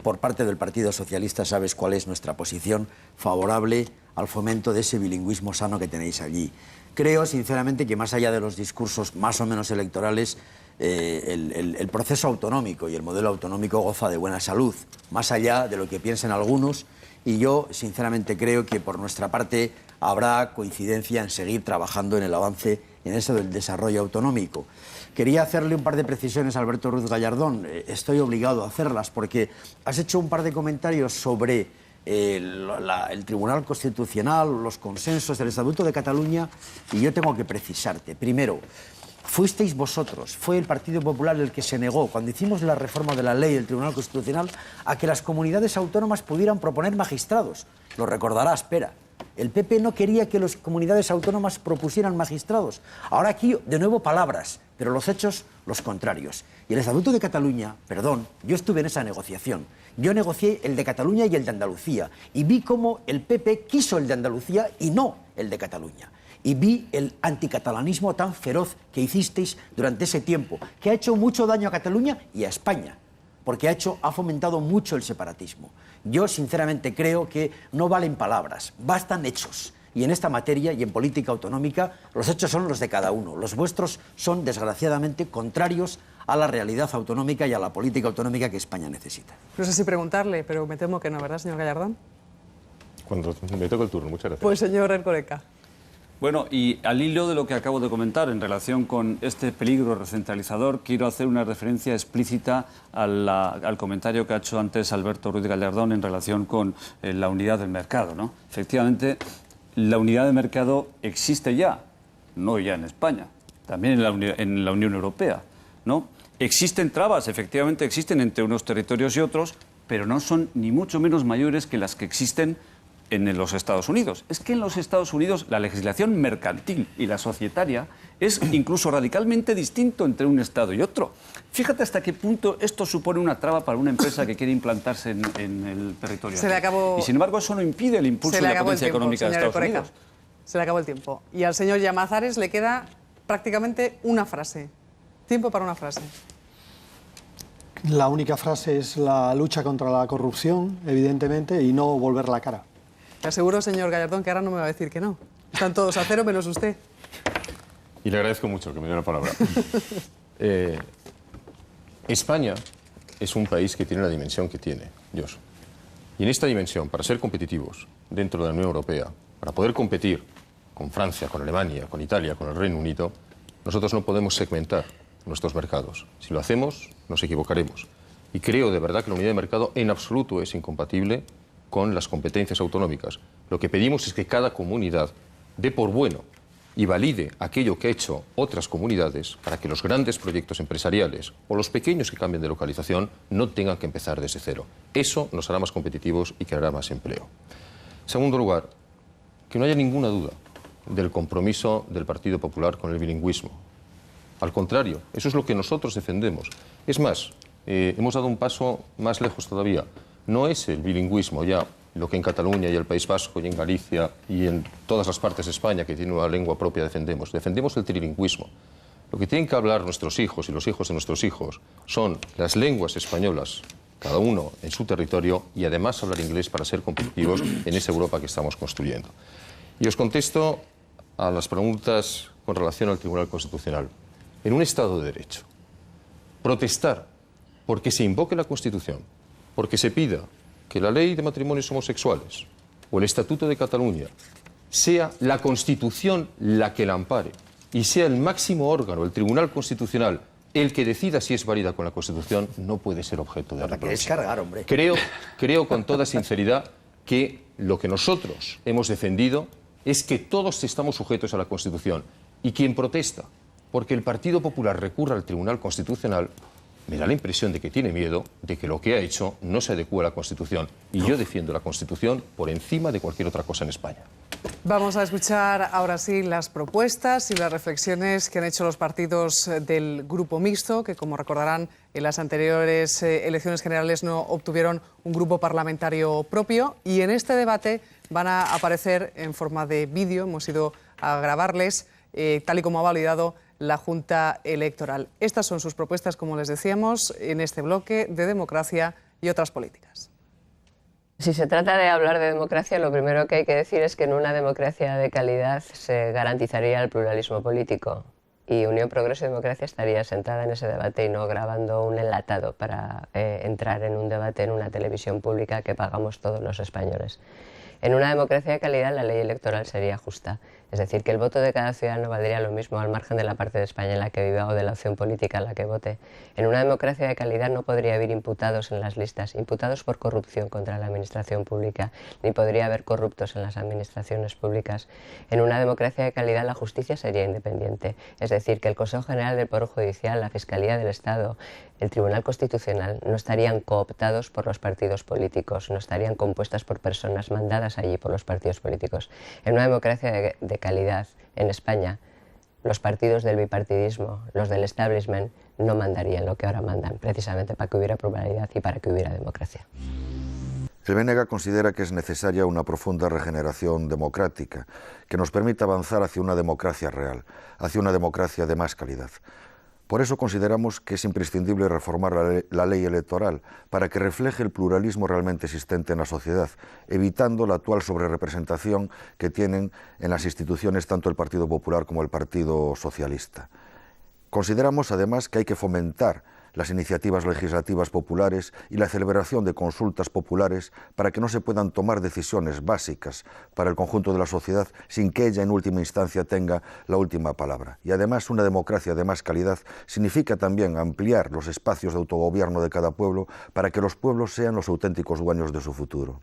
por parte del Partido Socialista, sabes cuál es nuestra posición favorable al fomento de ese bilingüismo sano que tenéis allí. Creo, sinceramente, que más allá de los discursos más o menos electorales, el proceso autonómico y el modelo autonómico goza de buena salud, más allá de lo que piensen algunos, y yo, sinceramente, creo que por nuestra parte habrá coincidencia en seguir trabajando en el avance en eso del desarrollo autonómico. Quería hacerle un par de precisiones a Alberto Ruiz Gallardón. Estoy obligado a hacerlas porque has hecho un par de comentarios sobre el Tribunal Constitucional, los consensos del Estatuto de Cataluña, y yo tengo que precisarte. Primero, fuisteis vosotros, fue el Partido Popular el que se negó, cuando hicimos la reforma de la ley del Tribunal Constitucional, a que las comunidades autónomas pudieran proponer magistrados. Lo recordarás, Pera. El PP no quería que las comunidades autónomas propusieran magistrados. Ahora aquí, de nuevo, palabras. pero los hechos los contrarios. Y el Estatuto de Cataluña, perdón, yo estuve en esa negociación. Yo negocié el de Cataluña y el de Andalucía y vi cómo el PP quiso el de Andalucía y no el de Cataluña. Y vi el anticatalanismo tan feroz que hicisteis durante ese tiempo, que ha hecho mucho daño a Cataluña y a España, porque ha fomentado mucho el separatismo. Yo sinceramente creo que no valen palabras, bastan hechos. Y en esta materia y en política autonómica, los hechos son los de cada uno. Los vuestros son, desgraciadamente, contrarios a la realidad autonómica y a la política autonómica que España necesita. No sé si preguntarle, pero me temo que no, ¿verdad, señor Gallardón? Cuando me toca el turno, muchas gracias. Pues, señor Erkoreka. Bueno, y al hilo de lo que acabo de comentar en relación con este peligro recentralizador, quiero hacer una referencia explícita al comentario que ha hecho antes Alberto Ruiz Gallardón en relación con la unidad del mercado, ¿no? Efectivamente, la unidad de mercado existe ya, no ya en España, también en la Unión Europea, ¿no? Existen trabas, efectivamente existen entre unos territorios y otros, pero no son ni mucho menos mayores que las que existen en los Estados Unidos. Es que en los Estados Unidos la legislación mercantil y la societaria es incluso radicalmente distinto entre un Estado y otro. Fíjate hasta qué punto esto supone una traba para una empresa que quiere implantarse en el territorio. Y sin embargo eso no impide el impulso de la potencia económica de Estados Unidos. Se le acabó el tiempo. Y al señor Llamazares le queda prácticamente una frase. Tiempo para una frase. La única frase es la lucha contra la corrupción, evidentemente, y no volver la cara. Te aseguro, señor Gallardón, que ahora no me va a decir que no. Están todos a cero menos usted. Y le agradezco mucho que me dé la palabra. España es un país que tiene la dimensión que tiene, Dios. Y en esta dimensión, para ser competitivos dentro de la Unión Europea, para poder competir con Francia, con Alemania, con Italia, con el Reino Unido, nosotros no podemos segmentar nuestros mercados. Si lo hacemos, nos equivocaremos. Y creo de verdad que la unidad de mercado en absoluto es incompatible con las competencias autonómicas. Lo que pedimos es que cada comunidad dé por bueno y valide aquello que ha hecho otras comunidades para que los grandes proyectos empresariales o los pequeños que cambien de localización no tengan que empezar desde cero. Eso nos hará más competitivos y creará más empleo. En segundo lugar, que no haya ninguna duda del compromiso del Partido Popular con el bilingüismo. Al contrario, eso es lo que nosotros defendemos. Es más, hemos dado un paso más lejos todavía. No es el bilingüismo ya lo que en Cataluña y el País Vasco y en Galicia y en todas las partes de España que tiene una lengua propia defendemos. Defendemos el trilingüismo. Lo que tienen que hablar nuestros hijos y los hijos de nuestros hijos son las lenguas españolas, cada uno en su territorio, y además hablar inglés para ser competitivos en esa Europa que estamos construyendo. Y os contesto a las preguntas con relación al Tribunal Constitucional. En un Estado de Derecho, protestar porque se invoque la Constitución, porque se pida que la ley de matrimonios homosexuales o el Estatuto de Cataluña sea la Constitución la que la ampare y sea el máximo órgano, el Tribunal Constitucional, el que decida si es válida con la Constitución, no puede ser objeto de reproche. Descargar, hombre. Creo con toda sinceridad que lo que nosotros hemos defendido es que todos estamos sujetos a la Constitución y quien protesta porque el Partido Popular recurra al Tribunal Constitucional me da la impresión de que tiene miedo de que lo que ha hecho no se adecue a la Constitución. Y yo defiendo la Constitución por encima de cualquier otra cosa en España. Vamos a escuchar ahora sí las propuestas y las reflexiones que han hecho los partidos del Grupo Mixto, que como recordarán en las anteriores elecciones generales no obtuvieron un grupo parlamentario propio. Y en este debate van a aparecer en forma de vídeo, hemos ido a grabarles, tal y como ha validado la Junta Electoral. Estas son sus propuestas, como les decíamos, en este bloque de democracia y otras políticas. Si se trata de hablar de democracia, lo primero que hay que decir es que en una democracia de calidad se garantizaría el pluralismo político. Y Unión Progreso y Democracia estaría sentada en ese debate y no grabando un enlatado para entrar en un debate en una televisión pública que pagamos todos los españoles. En una democracia de calidad la ley electoral sería justa. Es decir, que el voto de cada ciudadano valdría lo mismo al margen de la parte de España en la que viva o de la opción política en la que vote. En una democracia de calidad no podría haber imputados en las listas, imputados por corrupción contra la administración pública, ni podría haber corruptos en las administraciones públicas. En una democracia de calidad la justicia sería independiente. Es decir, que el Consejo General del Poder Judicial, la Fiscalía del Estado, el Tribunal Constitucional no estarían cooptados por los partidos políticos, no estarían compuestas por personas mandadas allí por los partidos políticos. En una democracia de calidad en España, los partidos del bipartidismo, los del establishment, no mandarían lo que ahora mandan, precisamente para que hubiera pluralidad y para que hubiera democracia. El BNG considera que es necesaria una profunda regeneración democrática que nos permita avanzar hacia una democracia real, hacia una democracia de más calidad. Por eso consideramos que es imprescindible reformar la ley electoral para que refleje el pluralismo realmente existente en la sociedad, evitando la actual sobrerepresentación que tienen en las instituciones tanto el Partido Popular como el Partido Socialista. Consideramos además que hay que fomentar las iniciativas legislativas populares y la celebración de consultas populares para que no se puedan tomar decisiones básicas para el conjunto de la sociedad sin que ella en última instancia tenga la última palabra. Y además una democracia de más calidad significa también ampliar los espacios de autogobierno de cada pueblo para que los pueblos sean los auténticos dueños de su futuro.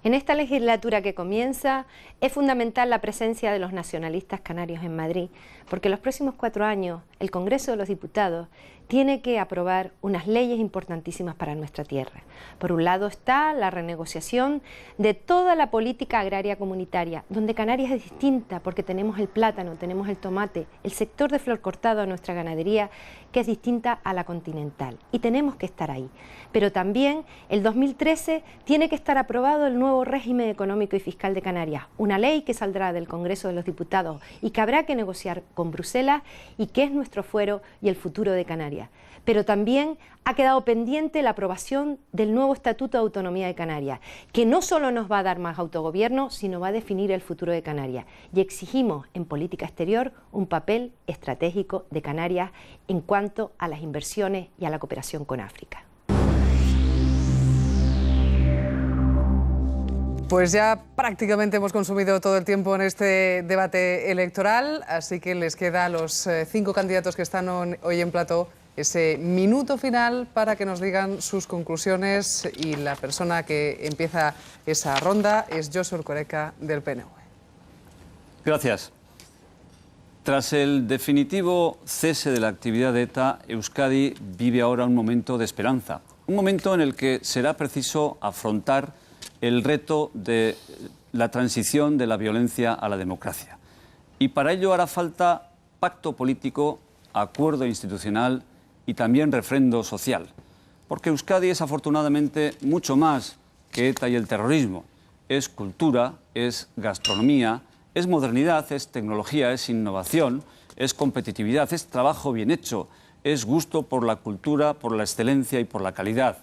En esta legislatura que comienza es fundamental la presencia de los nacionalistas canarios en Madrid, porque los próximos 4 años el Congreso de los Diputados tiene que aprobar unas leyes importantísimas para nuestra tierra. Por un lado está la renegociación de toda la política agraria comunitaria, donde Canarias es distinta porque tenemos el plátano, tenemos el tomate, el sector de flor cortado a nuestra ganadería, que es distinta a la continental, y tenemos que estar ahí. Pero también el 2013 tiene que estar aprobado el nuevo régimen económico y fiscal de Canarias, una ley que saldrá del Congreso de los Diputados y que habrá que negociar con Bruselas y que es nuestro fuero y el futuro de Canarias. Pero también ha quedado pendiente la aprobación del nuevo Estatuto de Autonomía de Canarias, que no solo nos va a dar más autogobierno, sino va a definir el futuro de Canarias. Y exigimos en política exterior un papel estratégico de Canarias en cuanto a las inversiones y a la cooperación con África. Pues ya prácticamente hemos consumido todo el tiempo en este debate electoral, así que les queda a los 5 candidatos que están hoy en plató ese minuto final para que nos digan sus conclusiones, y la persona que empieza esa ronda es Josu Erkoreka del PNV. Gracias. Tras el definitivo cese de la actividad de ETA, Euskadi vive ahora un momento de esperanza, un momento en el que será preciso afrontar el reto de la transición de la violencia a la democracia. Y para ello hará falta pacto político, acuerdo institucional y también refrendo social. Porque Euskadi es afortunadamente mucho más que ETA y el terrorismo. Es cultura, es gastronomía, es modernidad, es tecnología, es innovación, es competitividad, es trabajo bien hecho, es gusto por la cultura, por la excelencia y por la calidad.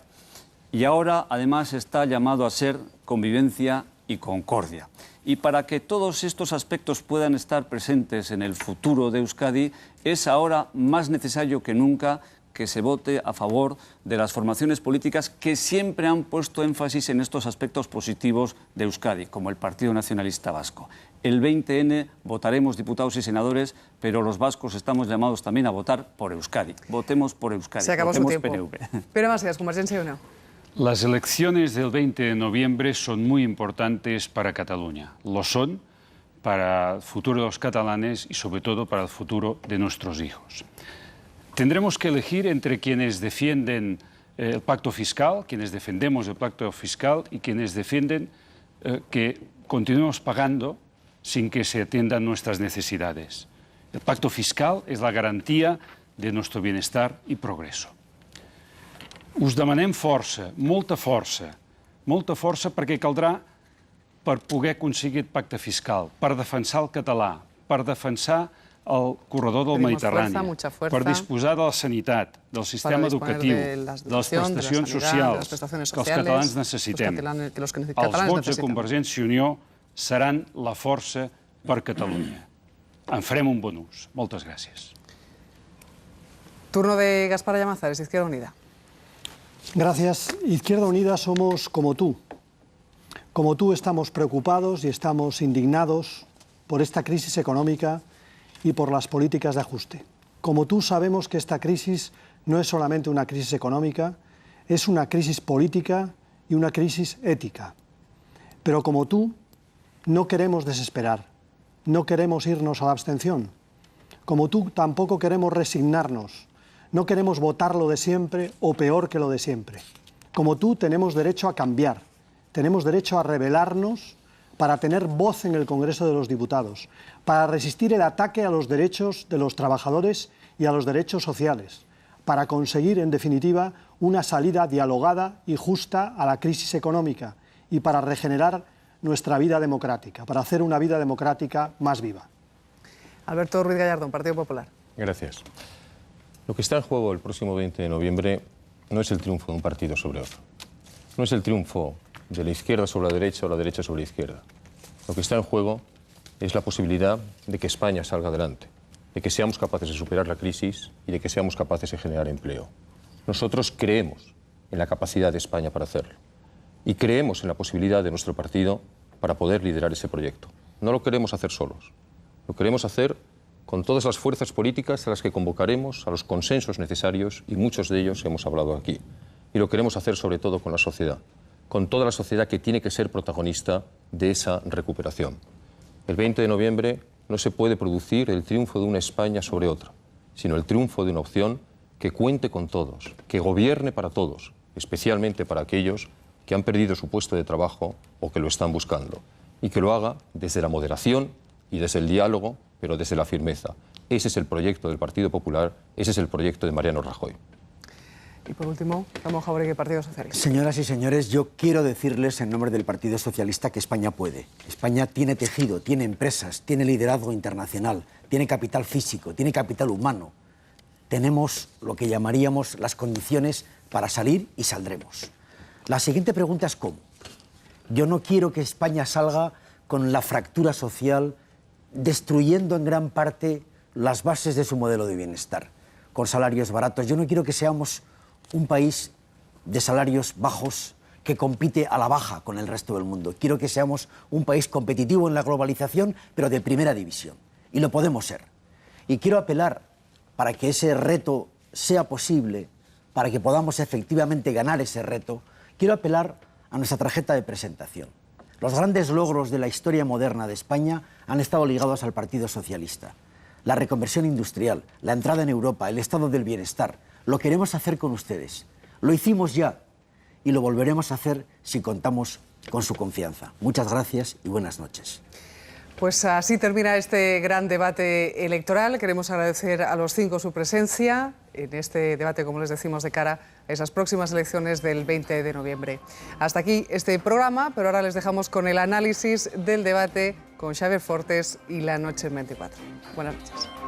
Y ahora, además, está llamado a ser convivencia y concordia. Y para que todos estos aspectos puedan estar presentes en el futuro de Euskadi, es ahora más necesario que nunca que se vote a favor de las formaciones políticas que siempre han puesto énfasis en estos aspectos positivos de Euskadi, como el Partido Nacionalista Vasco. El 20N votaremos diputados y senadores, pero los vascos estamos llamados también a votar por Euskadi. Votemos por Euskadi. Se acabó votemos su tiempo. PNV. Pere Macias, Convergencia y Unió. Las elecciones del 20 de noviembre son muy importantes para Cataluña. Lo son para el futuro de los catalanes y sobre todo para el futuro de nuestros hijos. Tendremos que elegir entre quienes defienden el pacto fiscal, quienes defendemos el pacto fiscal y quienes defienden que continuemos pagando sin que se atiendan nuestras necesidades. El pacto fiscal es la garantía de nuestro bienestar y progreso. Us demanem força, molta força perquè caldrà per poder aconseguir el pacte fiscal, per defensar el català, per defensar el corredor del Mediterrani, per disposar de la sanitat, del sistema educatiu, de les prestacions socials que els catalans necessitem. Els vots de Convergència i Unió seran la força per Catalunya. En farem un bon ús. Moltes gràcies. Turno de Gaspar Llamazares, Izquierda Unida. Gracias. Izquierda Unida somos como tú. Como tú estamos preocupados y estamos indignados por esta crisis económica y por las políticas de ajuste. Como tú sabemos que esta crisis no es solamente una crisis económica, es una crisis política y una crisis ética. Pero como tú, no queremos desesperar, no queremos irnos a la abstención. Como tú, tampoco queremos resignarnos. No queremos votar lo de siempre o peor que lo de siempre. Como tú, tenemos derecho a cambiar, tenemos derecho a rebelarnos para tener voz en el Congreso de los Diputados, para resistir el ataque a los derechos de los trabajadores y a los derechos sociales, para conseguir, en definitiva, una salida dialogada y justa a la crisis económica y para regenerar nuestra vida democrática, para hacer una vida democrática más viva. Alberto Ruiz Gallardón, Partido Popular. Gracias. Lo que está en juego el próximo 20 de noviembre no es el triunfo de un partido sobre otro. No es el triunfo de la izquierda sobre la derecha o la derecha sobre la izquierda. Lo que está en juego es la posibilidad de que España salga adelante, de que seamos capaces de superar la crisis y de que seamos capaces de generar empleo. Nosotros creemos en la capacidad de España para hacerlo y creemos en la posibilidad de nuestro partido para poder liderar ese proyecto. No lo queremos hacer solos, lo queremos hacer con todas las fuerzas políticas a las que convocaremos a los consensos necesarios, y muchos de ellos hemos hablado aquí. Y lo queremos hacer sobre todo con la sociedad, con toda la sociedad que tiene que ser protagonista de esa recuperación. El 20 de noviembre no se puede producir el triunfo de una España sobre otra, sino el triunfo de una opción que cuente con todos, que gobierne para todos, especialmente para aquellos que han perdido su puesto de trabajo o que lo están buscando, y que lo haga desde la moderación y desde el diálogo, pero desde la firmeza. Ese es el proyecto del Partido Popular, ese es el proyecto de Mariano Rajoy. Y por último, Ramón Jáuregui, Partido Socialista. Señoras y señores, yo quiero decirles en nombre del Partido Socialista que España puede. España tiene tejido, tiene empresas, tiene liderazgo internacional, tiene capital físico, tiene capital humano. Tenemos lo que llamaríamos las condiciones para salir y saldremos. La siguiente pregunta es ¿cómo? Yo no quiero que España salga con la fractura social, destruyendo en gran parte las bases de su modelo de bienestar, con salarios baratos. Yo no quiero que seamos un país de salarios bajos que compite a la baja con el resto del mundo. Quiero que seamos un país competitivo en la globalización, pero de primera división. Y lo podemos ser. Y quiero apelar para que ese reto sea posible, para que podamos efectivamente ganar ese reto, quiero apelar a nuestra tarjeta de presentación. Los grandes logros de la historia moderna de España han estado ligados al Partido Socialista. La reconversión industrial, la entrada en Europa, el estado del bienestar. Lo queremos hacer con ustedes. Lo hicimos ya y lo volveremos a hacer si contamos con su confianza. Muchas gracias y buenas noches. Pues así termina este gran debate electoral. Queremos agradecer a los 5 su presencia en este debate, como les decimos, de cara a esas próximas elecciones del 20 de noviembre. Hasta aquí este programa, pero ahora les dejamos con el análisis del debate con Xavier Fortes y La Noche en 24. Buenas noches.